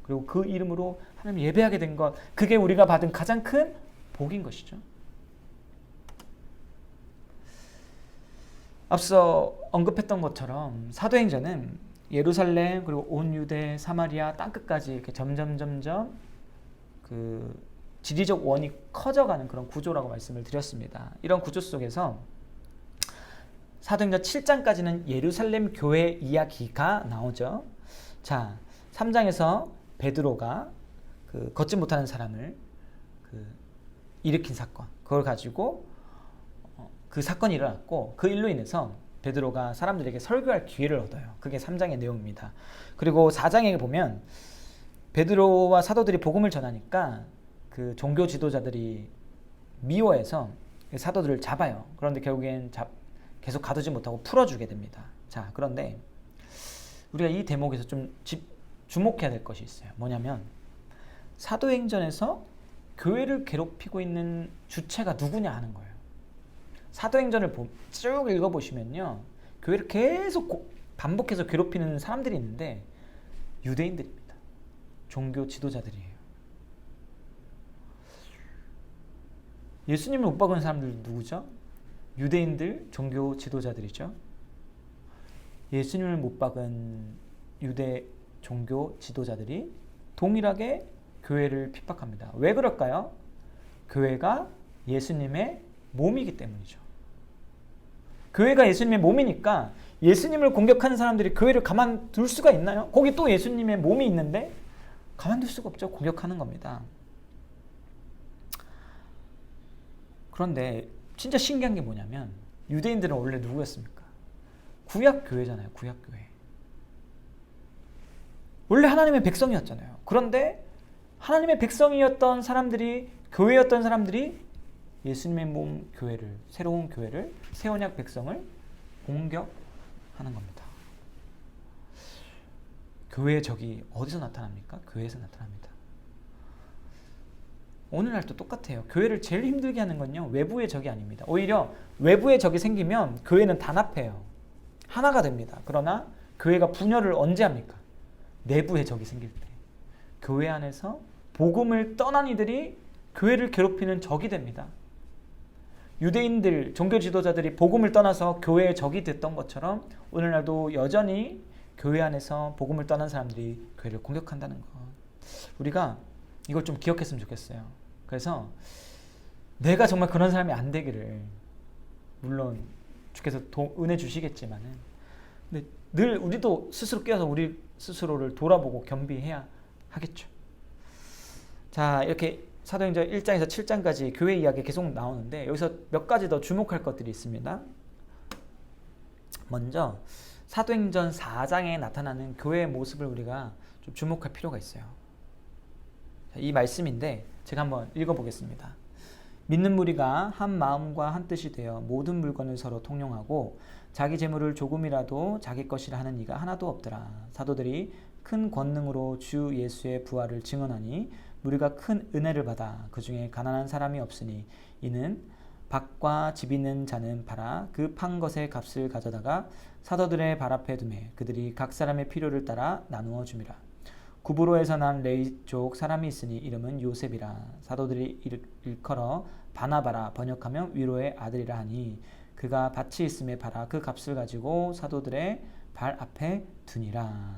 그리고 그 이름으로 하나님 예배하게 된 것, 그게 우리가 받은 가장 큰 복인 것이죠. 앞서 언급했던 것처럼 사도행전은 예루살렘 그리고 온 유대, 사마리아 땅끝까지 이렇게 점점 그 지리적 원이 커져가는 그런 구조라고 말씀을 드렸습니다. 이런 구조 속에서 사도행전 7장까지는 예루살렘 교회 이야기가 나오죠. 자, 3장에서 베드로가 그 걷지 못하는 사람을 일으킨 사건, 그걸 가지고 그 사건이 일어났고, 그 일로 인해서 베드로가 사람들에게 설교할 기회를 얻어요. 그게 3장의 내용입니다. 그리고 4장에 보면 베드로와 사도들이 복음을 전하니까 그 종교 지도자들이 미워해서 사도들을 잡아요. 그런데 결국엔 계속 가두지 못하고 풀어주게 됩니다. 자, 그런데 우리가 이 대목에서 좀 주목해야 될 것이 있어요. 뭐냐면 사도행전에서 교회를 괴롭히고 있는 주체가 누구냐 하는 거예요. 사도행전을 쭉 읽어보시면요, 교회를 계속 반복해서 괴롭히는 사람들이 있는데 유대인들입니다. 종교 지도자들이에요. 예수님을 못 박은 사람들 누구죠? 유대인들, 종교 지도자들이죠. 예수님을 못 박은 유대 종교 지도자들이 동일하게 교회를 핍박합니다. 왜 그럴까요? 교회가 예수님의 몸이기 때문이죠. 교회가 예수님의 몸이니까 예수님을 공격하는 사람들이 교회를 가만둘 수가 있나요? 거기 또 예수님의 몸이 있는데 가만둘 수가 없죠. 공격하는 겁니다. 그런데 진짜 신기한 게 뭐냐면 유대인들은 원래 누구였습니까? 구약교회잖아요. 구약교회. 원래 하나님의 백성이었잖아요. 그런데 하나님의 백성이었던 사람들이, 교회였던 사람들이 예수님의 몸 교회를, 새로운 교회를, 새 언약 백성을 공격하는 겁니다. 교회의 적이 어디서 나타납니까? 교회에서 나타납니다. 오늘날도 똑같아요. 교회를 제일 힘들게 하는 건요, 외부의 적이 아닙니다. 오히려 외부의 적이 생기면 교회는 단합해요. 하나가 됩니다. 그러나 교회가 분열을 언제 합니까? 내부의 적이 생길 때. 교회 안에서 복음을 떠난 이들이 교회를 괴롭히는 적이 됩니다. 유대인들, 종교 지도자들이 복음을 떠나서 교회의 적이 됐던 것처럼 오늘날도 여전히 교회 안에서 복음을 떠난 사람들이 교회를 공격한다는 것, 우리가 이걸 좀 기억했으면 좋겠어요. 그래서 내가 정말 그런 사람이 안 되기를, 물론 주께서 은혜 주시겠지만은, 근데 늘 우리도 스스로 깨어서 우리 스스로를 돌아보고 겸비해야 하겠죠. 자, 이렇게 사도행전 1장에서 7장까지 교회 이야기 계속 나오는데 여기서 몇 가지 더 주목할 것들이 있습니다. 먼저 사도행전 4장에 나타나는 교회의 모습을 우리가 좀 주목할 필요가 있어요. 이 말씀인데 제가 한번 읽어보겠습니다. 믿는 무리가 한 마음과 한 뜻이 되어 모든 물건을 서로 통용하고 자기 재물을 조금이라도 자기 것이라 하는 이가 하나도 없더라. 사도들이 큰 권능으로 주 예수의 부활을 증언하니 무리가 큰 은혜를 받아 그 중에 가난한 사람이 없으니 이는 밭과 집 있는 자는 팔아 그 판 것의 값을 가져다가 사도들의 발 앞에 두매 그들이 각 사람의 필요를 따라 나누어 줌이라. 구브로에서 난 레이족 사람이 있으니 이름은 요셉이라. 사도들이 일컬어 바나바라 번역하면 위로의 아들이라 하니 그가 밭이 있음에 팔아 그 값을 가지고 사도들의 발 앞에 두니라.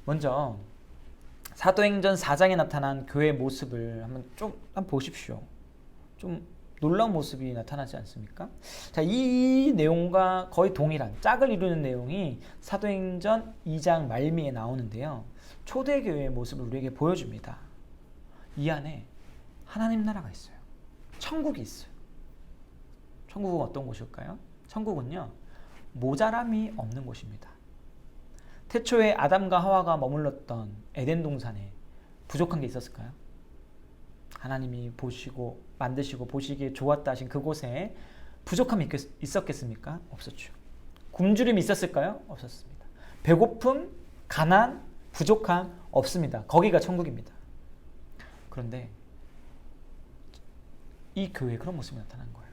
먼저 사도행전 4장에 나타난 교회의 모습을 한번 보십시오. 좀 놀라운 모습이 나타나지 않습니까? 자, 이 내용과 거의 동일한 짝을 이루는 내용이 사도행전 2장 말미에 나오는데요. 초대교회의 모습을 우리에게 보여줍니다. 이 안에 하나님 나라가 있어요. 천국이 있어요. 천국은 어떤 곳일까요? 천국은요, 모자람이 없는 곳입니다. 태초에 아담과 하와가 머물렀던 에덴 동산에 부족한 게 있었을까요? 하나님이 보시고 만드시고 보시기에 좋았다 하신 그곳에 부족함이 있었겠습니까? 없었죠. 굶주림이 있었을까요? 없었습니다. 배고픔, 가난, 부족함 없습니다. 거기가 천국입니다. 그런데 이 교회에 그런 모습이 나타난 거예요.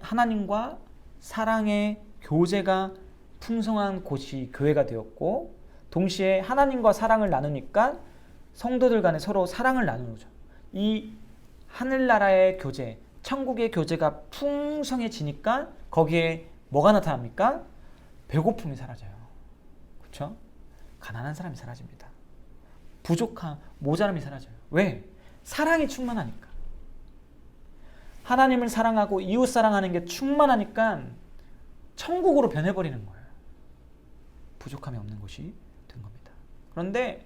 하나님과 사랑의 교제가 풍성한 곳이 교회가 되었고, 동시에 하나님과 사랑을 나누니까 성도들 간에 서로 사랑을 나누죠. 이 하늘나라의 교제, 천국의 교제가 풍성해지니까 거기에 뭐가 나타납니까? 배고픔이 사라져요. 그렇죠? 가난한 사람이 사라집니다. 부족함, 모자람이 사라져요. 왜? 사랑이 충만하니까. 하나님을 사랑하고 이웃 사랑하는 게 충만하니까 천국으로 변해버리는 거예요. 부족함이 없는 곳이 된 겁니다. 그런데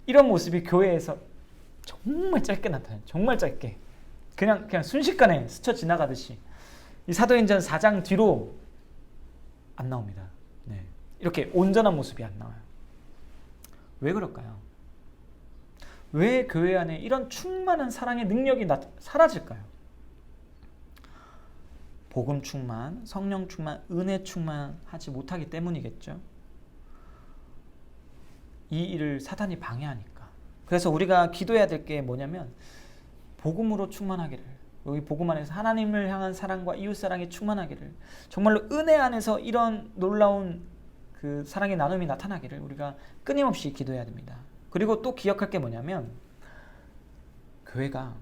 이런 모습이 교회에서 정말 짧게 나타나요. 정말 짧게. 그냥 순식간에 스쳐 지나가듯이. 이 사도행전 4장 뒤로 안 나옵니다. 네. 이렇게 온전한 모습이 안 나와요. 왜 그럴까요? 왜 교회 안에 이런 충만한 사랑의 능력이 사라질까요? 복음 충만, 성령 충만, 은혜 충만하지 못하기 때문이겠죠. 이 일을 사단이 방해하니까. 그래서 우리가 기도해야 될 게 뭐냐면 복음으로 충만하기를, 여기 복음 안에서 하나님을 향한 사랑과 이웃사랑이 충만하기를, 정말로 은혜 안에서 이런 놀라운 그 사랑의 나눔이 나타나기를 우리가 끊임없이 기도해야 됩니다. 그리고 또 기억할 게 뭐냐면, 교회가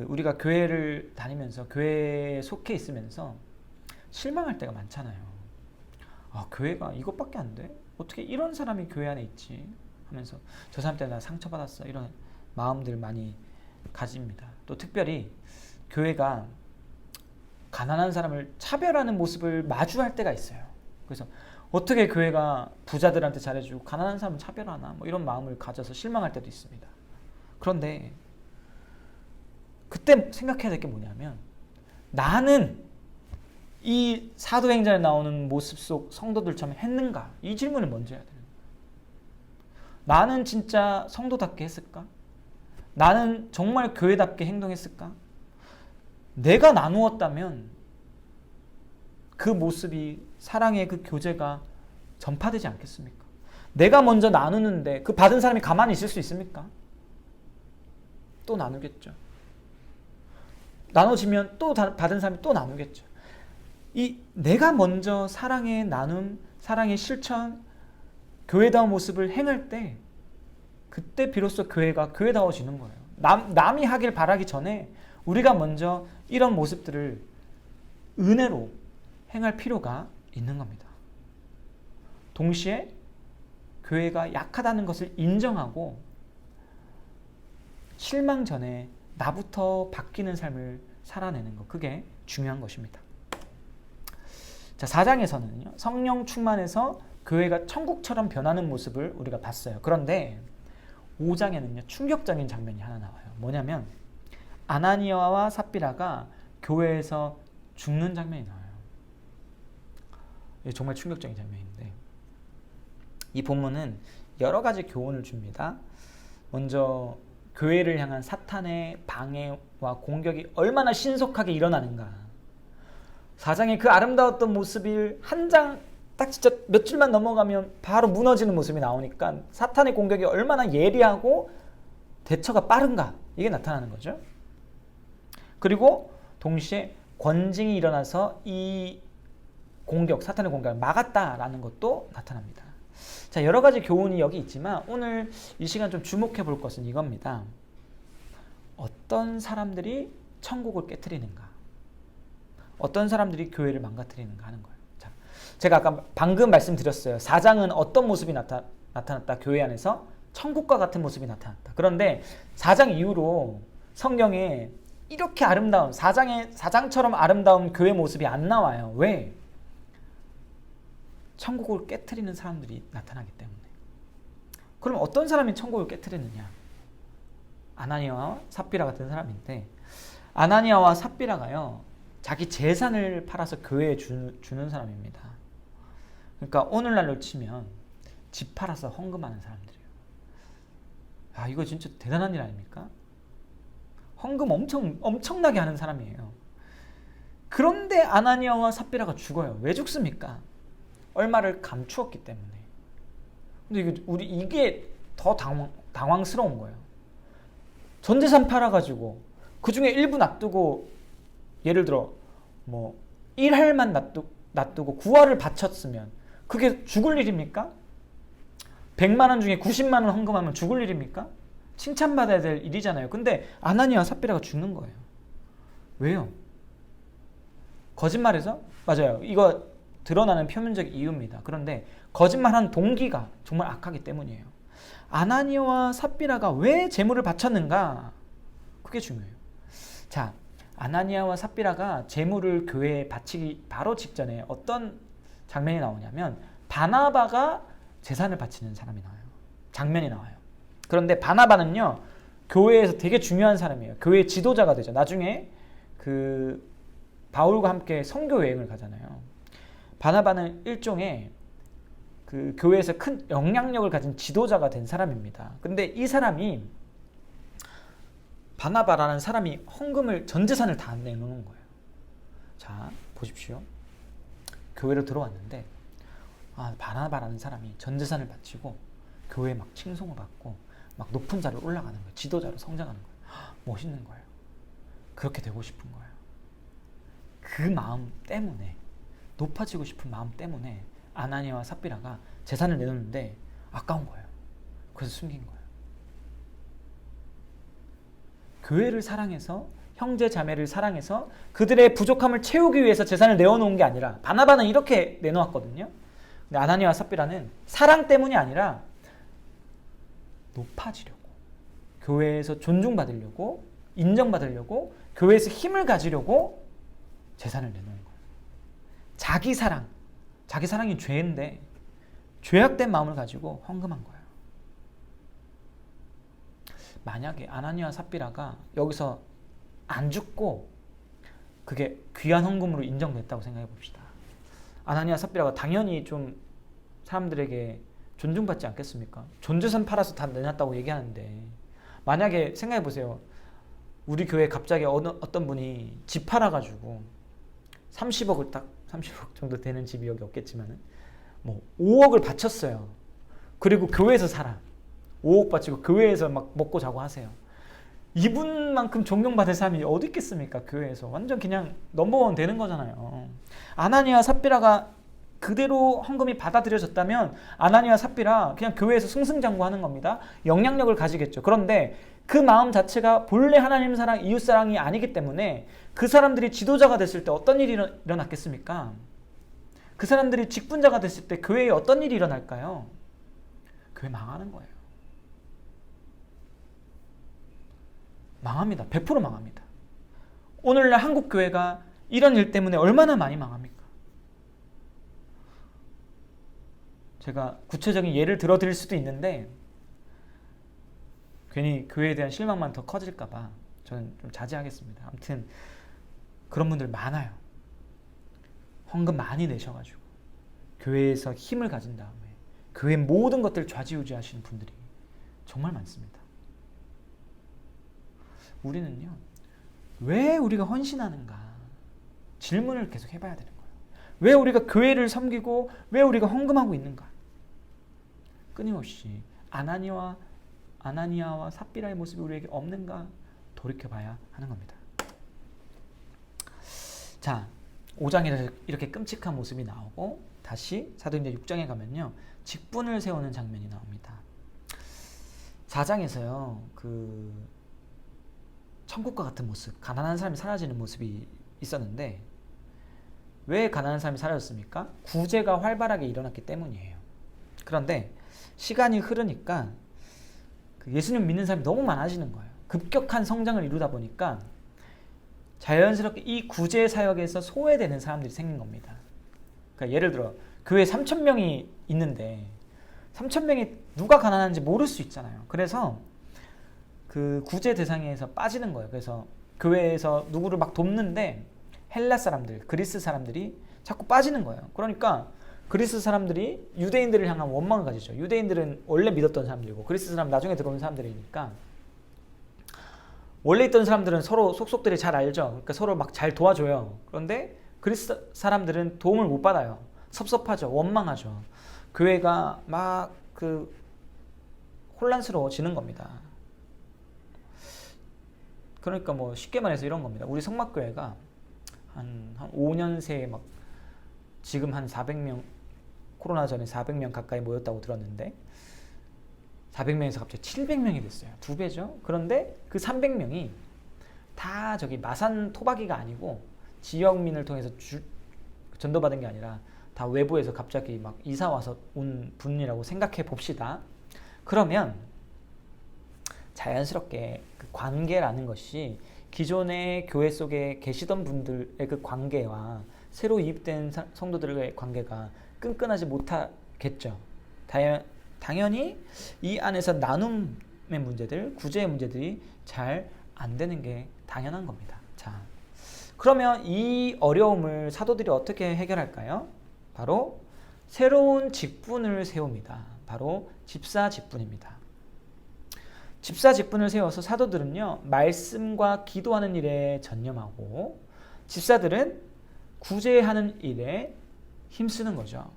우리가 교회를 다니면서 교회에 속해 있으면서 실망할 때가 많잖아요. 아, 교회가 이것밖에 안 돼? 어떻게 이런 사람이 교회 안에 있지? 하면서 저 사람 때문에 나 상처받았어. 이런 마음들 많이 가집니다. 또 특별히 교회가 가난한 사람을 차별하는 모습을 마주할 때가 있어요. 그래서 어떻게 교회가 부자들한테 잘해주고 가난한 사람을 차별하나, 뭐 이런 마음을 가져서 실망할 때도 있습니다. 그런데 그때 생각해야 될 게 뭐냐면, 나는 이 사도행전에 나오는 모습 속 성도들처럼 했는가? 이 질문을 먼저 해야 돼요. 나는 진짜 성도답게 했을까? 나는 정말 교회답게 행동했을까? 내가 나누었다면 그 모습이, 사랑의 그 교제가 전파되지 않겠습니까? 내가 먼저 나누는데 그 받은 사람이 가만히 있을 수 있습니까? 또 나누겠죠. 나눠지면 또 받은 사람이 또 나누겠죠. 이 내가 먼저 사랑의 나눔, 사랑의 실천, 교회다운 모습을 행할 때, 그때 비로소 교회가 교회다워지는 거예요. 남이 하길 바라기 전에 우리가 먼저 이런 모습들을 은혜로 행할 필요가 있는 겁니다. 동시에 교회가 약하다는 것을 인정하고 실망 전에 나부터 바뀌는 삶을 살아내는 것, 그게 중요한 것입니다. 자, 4장에서는요, 성령 충만해서 교회가 천국처럼 변하는 모습을 우리가 봤어요. 그런데 5장에는요, 충격적인 장면이 하나 나와요. 뭐냐면 아나니아와 삽비라가 교회에서 죽는 장면이 나와요. 이게 정말 충격적인 장면인데, 이 본문은 여러 가지 교훈을 줍니다. 먼저 교회를 향한 사탄의 방해와 공격이 얼마나 신속하게 일어나는가. 4장의 그 아름다웠던 모습을 한 장 딱 진짜 몇 줄만 넘어가면 바로 무너지는 모습이 나오니까 사탄의 공격이 얼마나 예리하고 대처가 빠른가, 이게 나타나는 거죠. 그리고 동시에 권징이 일어나서 이 공격, 사탄의 공격을 막았다라는 것도 나타납니다. 자, 여러 가지 교훈이 여기 있지만 오늘 이 시간 좀 주목해 볼 것은 이겁니다. 어떤 사람들이 천국을 깨트리는가, 어떤 사람들이 교회를 망가뜨리는가 하는 거예요. 자, 제가 아까 방금 말씀드렸어요. 4장은 어떤 모습이 나타났다? 교회 안에서 천국과 같은 모습이 나타났다. 그런데 4장 이후로 성경에 이렇게 아름다운 4장처럼 아름다운 교회 모습이 안 나와요. 왜? 천국을 깨트리는 사람들이 나타나기 때문에. 그럼 어떤 사람이 천국을 깨트리느냐? 아나니아와 삽비라 같은 사람인데, 아나니아와 삽비라가요, 자기 재산을 팔아서 교회에 주는 사람입니다. 그러니까 오늘날로 치면 집 팔아서 헌금하는 사람들이에요. 아, 이거 진짜 대단한 일 아닙니까? 헌금 엄청나게 하는 사람이에요. 그런데 아나니아와 삽비라가 죽어요. 왜 죽습니까? 얼마를 감추었기 때문에. 근데 이게 더 당황스러운 거예요. 전 재산 팔아가지고 그 중에 일부 놔두고, 예를 들어 뭐 1할만 놔두고 9할을 바쳤으면 그게 죽을 일입니까? 100만 원 중에 90만 원 헌금하면 죽을 일입니까? 칭찬받아야 될 일이잖아요. 근데 아나니아와 삽비라가 죽는 거예요. 왜요? 거짓말해서? 맞아요. 이거 드러나는 표면적 이유입니다. 그런데 거짓말한 동기가 정말 악하기 때문이에요. 아나니아와 삽비라가 왜 재물을 바쳤는가? 그게 중요해요. 자, 아나니아와 삽비라가 재물을 교회에 바치기 바로 직전에 어떤 장면이 나오냐면, 바나바가 재산을 바치는 사람이 나와요. 장면이 나와요. 그런데 바나바는요, 교회에서 되게 중요한 사람이에요. 교회 지도자가 되죠. 나중에 그 바울과 함께 선교 여행을 가잖아요. 바나바는 일종의 그 교회에서 큰 영향력을 가진 지도자가 된 사람입니다. 근데 이 사람이, 바나바라는 사람이 헌금을, 전 재산을 다 내놓는 거예요. 자, 보십시오. 교회로 들어왔는데, 바나바라는 사람이 전 재산을 바치고 교회에 막 칭송을 받고 막 높은 자리로 올라가는 거예요. 지도자로 성장하는 거예요. 멋있는 거예요. 그렇게 되고 싶은 거예요. 그 마음 때문에, 높아지고 싶은 마음 때문에 아나니아와 삽비라가 재산을 내놓는데 아까운 거예요. 그래서 숨긴 거예요. 교회를 사랑해서, 형제 자매를 사랑해서 그들의 부족함을 채우기 위해서 재산을 내어놓은 게 아니라, 바나바는 이렇게 내놓았거든요. 근데 아나니아와 삽비라는 사랑 때문이 아니라 높아지려고, 교회에서 존중받으려고, 인정받으려고, 교회에서 힘을 가지려고 재산을 내놓은 거예요. 자기 사랑이 죄인데 죄악된 마음을 가지고 헌금한 거예요. 만약에 아나니아와 삽비라가 여기서 안 죽고 그게 귀한 헌금으로 인정됐다고 생각해 봅시다. 아나니아와 삽비라가 당연히 좀 사람들에게 존중받지 않겠습니까? 전재산 팔아서 다 내놨다고 얘기하는데, 만약에 생각해 보세요. 우리 교회에 갑자기 어떤 분이 집 팔아가지고 30억 정도 되는 집이 여기 없겠지만은 뭐 5억을 바쳤어요. 그리고 교회에서 살아. 5억 바치고 교회에서 막 먹고 자고 하세요. 이분만큼 존경받을 사람이 어디 있겠습니까? 교회에서. 완전 그냥 넘버원 되는 거잖아요. 아나니아 삽비라가 그대로 헌금이 받아들여졌다면 아나니아 삽비라 그냥 교회에서 승승장구하는 겁니다. 영향력을 가지겠죠. 그런데 그 마음 자체가 본래 하나님 사랑, 이웃 사랑이 아니기 때문에 그 사람들이 지도자가 됐을 때 어떤 일이 일어났겠습니까? 그 사람들이 직분자가 됐을 때 교회에 어떤 일이 일어날까요? 교회 망하는 거예요. 망합니다. 100% 망합니다. 오늘날 한국 교회가 이런 일 때문에 얼마나 많이 망합니까? 제가 구체적인 예를 들어드릴 수도 있는데 괜히 교회에 대한 실망만 더 커질까 봐 저는 좀 자제하겠습니다. 아무튼 그런 분들 많아요. 헌금 많이 내셔가지고 교회에서 힘을 가진 다음에 교회 모든 것들 좌지우지 하시는 분들이 정말 많습니다. 우리는요, 왜 우리가 헌신하는가 질문을 계속 해봐야 되는 거예요. 왜 우리가 교회를 섬기고 왜 우리가 헌금하고 있는가? 끊임없이 아나니아와 삽비라의 모습이 우리에게 없는가 돌이켜봐야 하는 겁니다. 자, 5장에 이렇게 끔찍한 모습이 나오고 다시 사도행전 6장에 가면요, 직분을 세우는 장면이 나옵니다. 4장에서요, 그 천국과 같은 모습, 가난한 사람이 사라지는 모습이 있었는데, 왜 가난한 사람이 사라졌습니까? 구제가 활발하게 일어났기 때문이에요. 그런데 시간이 흐르니까 그 예수님 믿는 사람이 너무 많아지는 거예요. 급격한 성장을 이루다 보니까 자연스럽게 이 구제 사역에서 소외되는 사람들이 생긴 겁니다. 그러니까 예를 들어 교회에 3,000명이 있는데 3,000명이 누가 가난한지 모를 수 있잖아요. 그래서 그 구제 대상에서 빠지는 거예요. 그래서 교회에서 누구를 막 돕는데 헬라 사람들, 그리스 사람들이 자꾸 빠지는 거예요. 그러니까 그리스 사람들이 유대인들을 향한 원망을 가지죠. 유대인들은 원래 믿었던 사람들이고 그리스 사람 나중에 들어온 사람들이니까 원래 있던 사람들은 서로 속속들이 잘 알죠. 그러니까 서로 막 잘 도와줘요. 그런데 그리스 사람들은 도움을 못 받아요. 섭섭하죠. 원망하죠. 교회가 막 그 혼란스러워지는 겁니다. 그러니까 뭐 쉽게 말해서 이런 겁니다. 우리 성막교회가 한 5년 새에 막 지금 한 400명, 코로나 전에 400명 가까이 모였다고 들었는데 400명에서 갑자기 700명이 됐어요. 2배죠. 그런데 그 300명이 다 저기 마산 토박이가 아니고 지역민을 통해서 전도받은 게 아니라 다 외부에서 갑자기 막 이사 와서 온 분이라고 생각해 봅시다. 그러면 자연스럽게 그 관계라는 것이 기존의 교회 속에 계시던 분들의 그 관계와 새로 이입된 성도들의 관계가 끈끈하지 못하겠죠. 당연히 이 안에서 나눔의 문제들, 구제의 문제들이 잘 안 되는 게 당연한 겁니다. 자, 그러면 이 어려움을 사도들이 어떻게 해결할까요? 바로 새로운 직분을 세웁니다. 바로 집사 직분입니다. 집사 직분을 세워서 사도들은요, 말씀과 기도하는 일에 전념하고 집사들은 구제하는 일에 힘쓰는 거죠.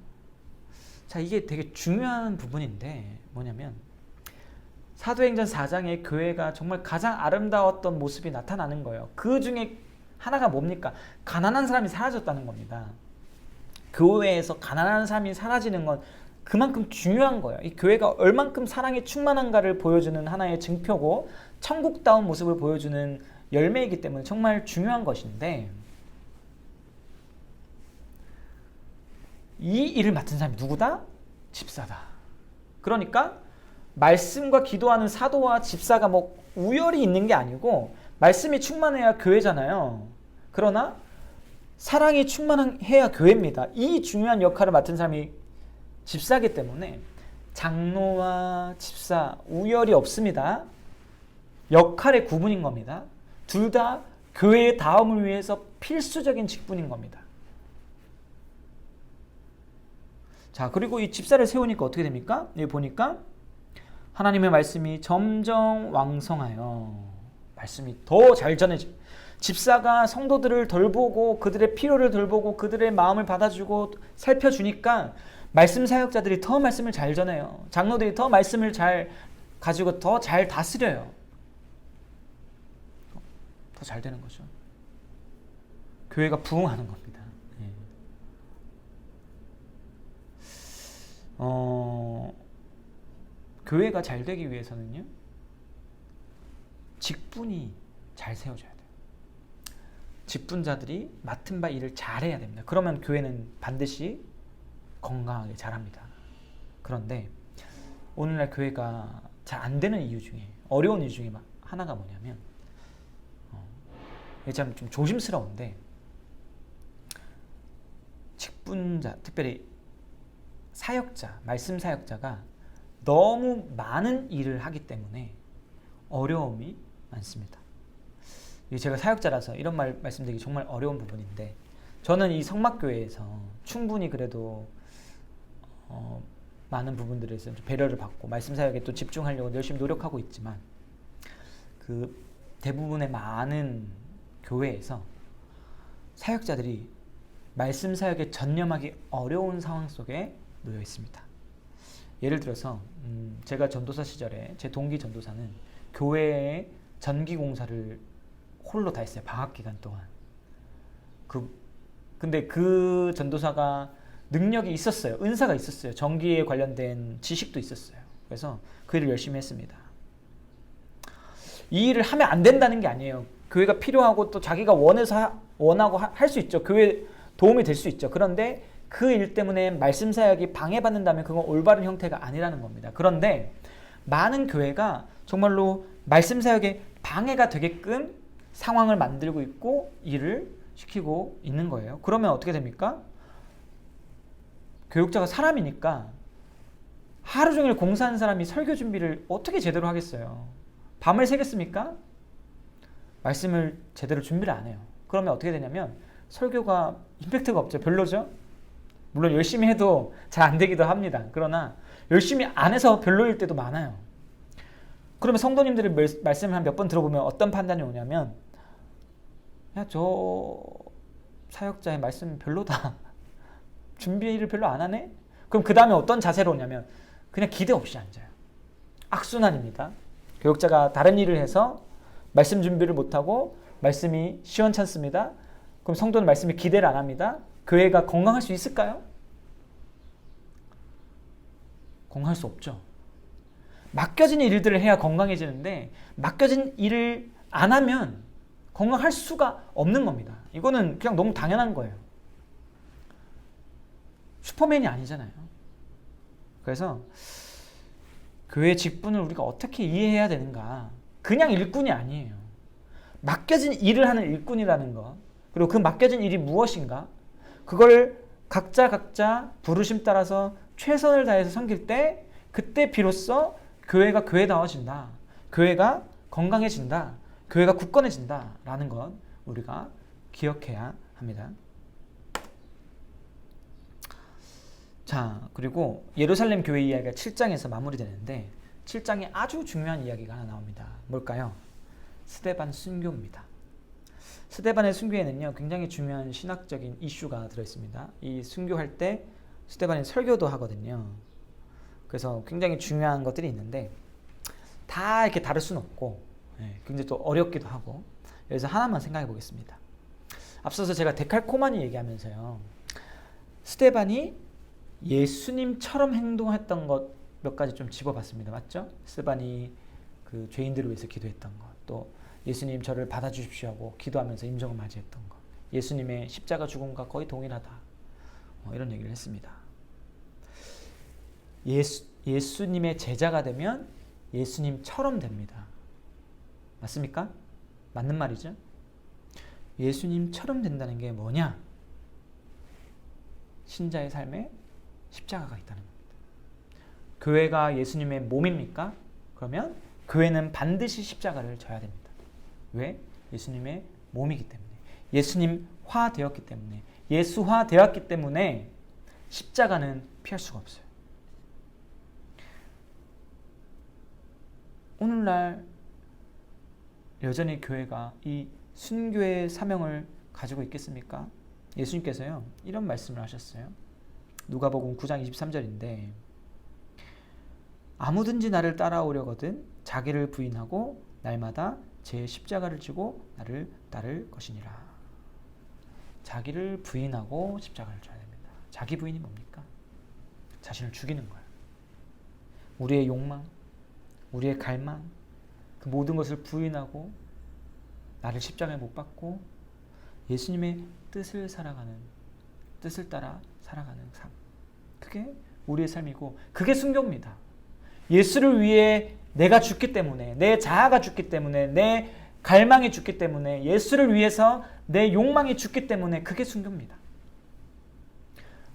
자, 이게 되게 중요한 부분인데 뭐냐면 사도행전 4장에 교회가 정말 가장 아름다웠던 모습이 나타나는 거예요. 그 중에 하나가 뭡니까? 가난한 사람이 사라졌다는 겁니다. 교회에서 가난한 사람이 사라지는 건 그만큼 중요한 거예요. 이 교회가 얼만큼 사랑에 충만한가를 보여주는 하나의 증표고 천국다운 모습을 보여주는 열매이기 때문에 정말 중요한 것인데 이 일을 맡은 사람이 누구다? 집사다. 그러니까 말씀과 기도하는 사도와 집사가 뭐 우열이 있는 게 아니고 말씀이 충만해야 교회잖아요. 그러나 사랑이 충만해야 교회입니다. 이 중요한 역할을 맡은 사람이 집사이기 때문에 장로와 집사 우열이 없습니다. 역할의 구분인 겁니다. 둘 다 교회의 다음을 위해서 필수적인 직분인 겁니다. 자, 그리고 이 집사를 세우니까 어떻게 됩니까? 여기 보니까 하나님의 말씀이 점점 왕성하여 말씀이 더 잘 전해지고 집사가 성도들을 돌보고 그들의 필요를 돌보고 그들의 마음을 받아주고 살펴주니까 말씀 사역자들이 더 말씀을 잘 전해요. 장로들이 더 말씀을 잘 가지고 더 잘 다스려요. 더 잘 되는 거죠. 교회가 부흥하는 겁니다. 교회가 잘 되기 위해서는요, 직분이 잘 세워져야 돼요. 직분자들이 맡은 바 일을 잘해야 됩니다. 그러면 교회는 반드시 건강하게 잘합니다. 그런데 오늘날 교회가 잘 안 되는 이유 중에 어려운 이유 중에 하나가 뭐냐면 참 좀 조심스러운데 직분자, 특별히 사역자, 말씀 사역자가 너무 많은 일을 하기 때문에 어려움이 많습니다. 제가 사역자라서 이런 말씀드리기 정말 어려운 부분인데 저는 이 성막교회에서 충분히 그래도 많은 부분들에서 배려를 받고 말씀 사역에 또 집중하려고 열심히 노력하고 있지만 그 대부분의 많은 교회에서 사역자들이 말씀 사역에 전념하기 어려운 상황 속에 놓여 있습니다. 예를 들어서 제가 전도사 시절에 제 동기 전도사는 교회의 전기 공사를 홀로 다 했어요. 방학 기간 동안. 근데 그 전도사가 능력이 있었어요. 은사가 있었어요. 전기에 관련된 지식도 있었어요. 그래서 그 일을 열심히 했습니다. 이 일을 하면 안 된다는 게 아니에요. 교회가 필요하고 또 자기가 원하고 할 수 있죠. 교회 도움이 될 수 있죠. 그런데 그 일 때문에 말씀 사역이 방해받는다면 그건 올바른 형태가 아니라는 겁니다. 그런데 많은 교회가 정말로 말씀 사역에 방해가 되게끔 상황을 만들고 있고 일을 시키고 있는 거예요. 그러면 어떻게 됩니까? 교육자가 사람이니까 하루 종일 공사하는 사람이 설교 준비를 어떻게 제대로 하겠어요? 밤을 새겠습니까? 말씀을 제대로 준비를 안 해요. 그러면 어떻게 되냐면 설교가 임팩트가 없죠. 별로죠? 물론 열심히 해도 잘 안 되기도 합니다. 그러나 열심히 안 해서 별로일 때도 많아요. 그러면 성도님들의 말씀을 한 몇 번 들어보면 어떤 판단이 오냐면 야, 저 사역자의 말씀 별로다. 준비를 별로 안 하네? 그럼 그 다음에 어떤 자세로 오냐면 그냥 기대 없이 앉아요. 악순환입니다. 교육자가 다른 일을 해서 말씀 준비를 못하고 말씀이 시원찮습니다. 그럼 성도는 말씀에 기대를 안 합니다. 교회가 건강할 수 있을까요? 건강할 수 없죠. 맡겨진 일들을 해야 건강해지는데 맡겨진 일을 안 하면 건강할 수가 없는 겁니다. 이거는 그냥 너무 당연한 거예요. 슈퍼맨이 아니잖아요. 그래서 교회 직분을 우리가 어떻게 이해해야 되는가. 그냥 일꾼이 아니에요. 맡겨진 일을 하는 일꾼이라는 것. 그리고 그 맡겨진 일이 무엇인가. 그걸 각자 부르심 따라서 최선을 다해서 섬길 때 그때 비로소 교회가 교회다워진다. 교회가 건강해진다. 교회가 굳건해진다. 라는 것 우리가 기억해야 합니다. 자, 그리고 예루살렘 교회 이야기가 7장에서 마무리되는데 7장에 아주 중요한 이야기가 하나 나옵니다. 뭘까요? 스데반 순교입니다. 스데반의 순교에는요 굉장히 중요한 신학적인 이슈가 들어있습니다. 이 순교할 때 스데반이 설교도 하거든요. 그래서 굉장히 중요한 것들이 있는데 다 이렇게 다룰 수는 없고 굉장히 또 어렵기도 하고 여기서 하나만 생각해 보겠습니다. 앞서서 제가 데칼코마니 얘기하면서요 스데반이 예수님처럼 행동했던 것 몇 가지 좀 집어봤습니다. 맞죠? 스데반이 그 죄인들을 위해서 기도했던 것, 또 예수님 저를 받아주십시오 하고 기도하면서 임종을 맞이했던 것, 예수님의 십자가 죽음과 거의 동일하다, 이런 얘기를 했습니다. 예수님의 제자가 되면 예수님처럼 됩니다. 맞습니까? 맞는 말이죠? 예수님처럼 된다는 게 뭐냐? 신자의 삶에 십자가가 있다는 겁니다. 교회가 예수님의 몸입니까? 그러면 교회는 반드시 십자가를 져야 됩니다. 왜? 예수님의 몸이기 때문에. 예수님화 되었기 때문에. 예수화 되었기 때문에 십자가는 피할 수가 없어요. 오늘날 여전히 교회가 이 순교의 사명을 가지고 있겠습니까? 예수님께서요 이런 말씀을 하셨어요. 누가복음 9장 23절인데 아무든지 나를 따라오려거든 자기를 부인하고 날마다 제 십자가를 지고 나를 따를 것이니라. 자기를 부인하고 십자가를 져야 됩니다. 자기 부인이 뭡니까? 자신을 죽이는 거예요. 우리의 욕망, 우리의 갈망, 그 모든 것을 부인하고 나를 십자가에 못 박고 예수님의 뜻을 살아가는, 뜻을 따라 살아가는 삶. 그게 우리의 삶이고 그게 순교입니다. 예수를 위해 내가 죽기 때문에, 내 자아가 죽기 때문에, 내 갈망이 죽기 때문에, 예수를 위해서 내 욕망이 죽기 때문에 그게 순교입니다.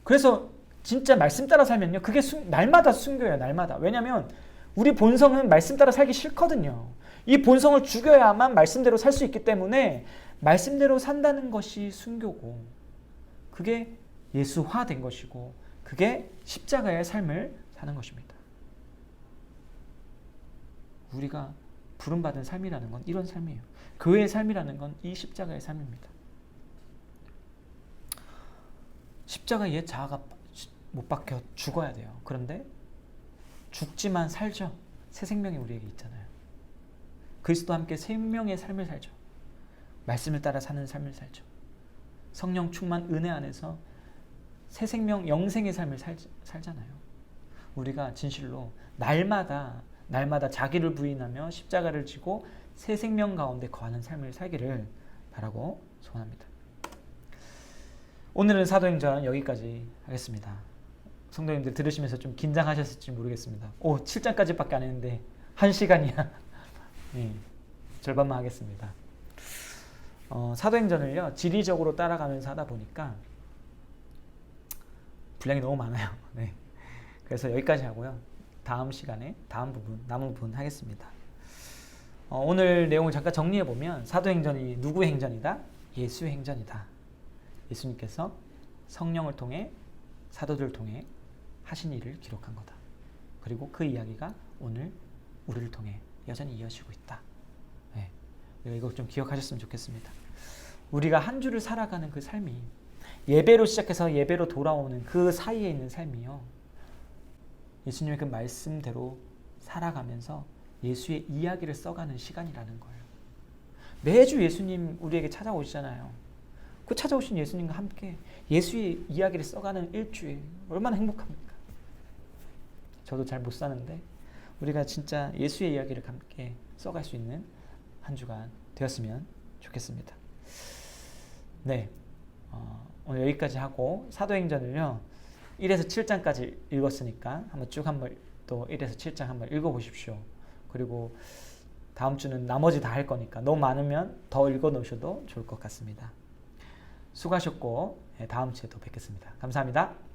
그래서 진짜 말씀 따라 살면요 그게 날마다 순교예요. 날마다. 왜냐하면 우리 본성은 말씀 따라 살기 싫거든요. 이 본성을 죽여야만 말씀대로 살 수 있기 때문에 말씀대로 산다는 것이 순교고 그게 예수화된 것이고 그게 십자가의 삶을 사는 것입니다. 우리가 부름받은 삶이라는 건 이런 삶이에요. 교회의 삶이라는 건 이 십자가의 삶입니다. 십자가 옛 자아가 못 박혀 죽어야 돼요. 그런데 죽지만 살죠. 새 생명이 우리에게 있잖아요. 그리스도와 함께 생명의 삶을 살죠. 말씀을 따라 사는 삶을 살죠. 성령 충만 은혜 안에서 새 생명 영생의 삶을 살잖아요. 우리가 진실로 날마다 자기를 부인하며 십자가를 지고 새 생명 가운데 거하는 삶을 살기를 바라고 소원합니다. 오늘은 사도행전 여기까지 하겠습니다. 성도님들 들으시면서 좀 긴장하셨을지 모르겠습니다. 7장까지밖에 안 했는데 1시간이야. 네, 절반만 하겠습니다. 사도행전을요 지리적으로 따라가면서 하다 보니까 분량이 너무 많아요. 네. 그래서 여기까지 하고요. 다음 시간에 남은 부분 하겠습니다. 오늘 내용을 잠깐 정리해 보면 사도행전이 누구의 행전이다? 예수의 행전이다. 예수님께서 성령을 통해 사도들을 통해 하신 일을 기록한 거다. 그리고 그 이야기가 오늘 우리를 통해 여전히 이어지고 있다. 네. 이거 좀 기억하셨으면 좋겠습니다. 우리가 한 주를 살아가는 그 삶이 예배로 시작해서 예배로 돌아오는 그 사이에 있는 삶이요. 예수님의 그 말씀대로 살아가면서 예수의 이야기를 써가는 시간이라는 거예요. 매주 예수님 우리에게 찾아오시잖아요. 그 찾아오신 예수님과 함께 예수의 이야기를 써가는 일주일 얼마나 행복합니까? 저도 잘 못 사는데 우리가 진짜 예수의 이야기를 함께 써갈 수 있는 한 주간 되었으면 좋겠습니다. 네, 오늘 여기까지 하고 사도행전을요 1에서 7장까지 읽었으니까 한번 또 1에서 7장 한번 읽어보십시오. 그리고 다음 주는 나머지 다 할 거니까 너무 많으면 더 읽어 놓으셔도 좋을 것 같습니다. 수고하셨고 다음 주에 또 뵙겠습니다. 감사합니다.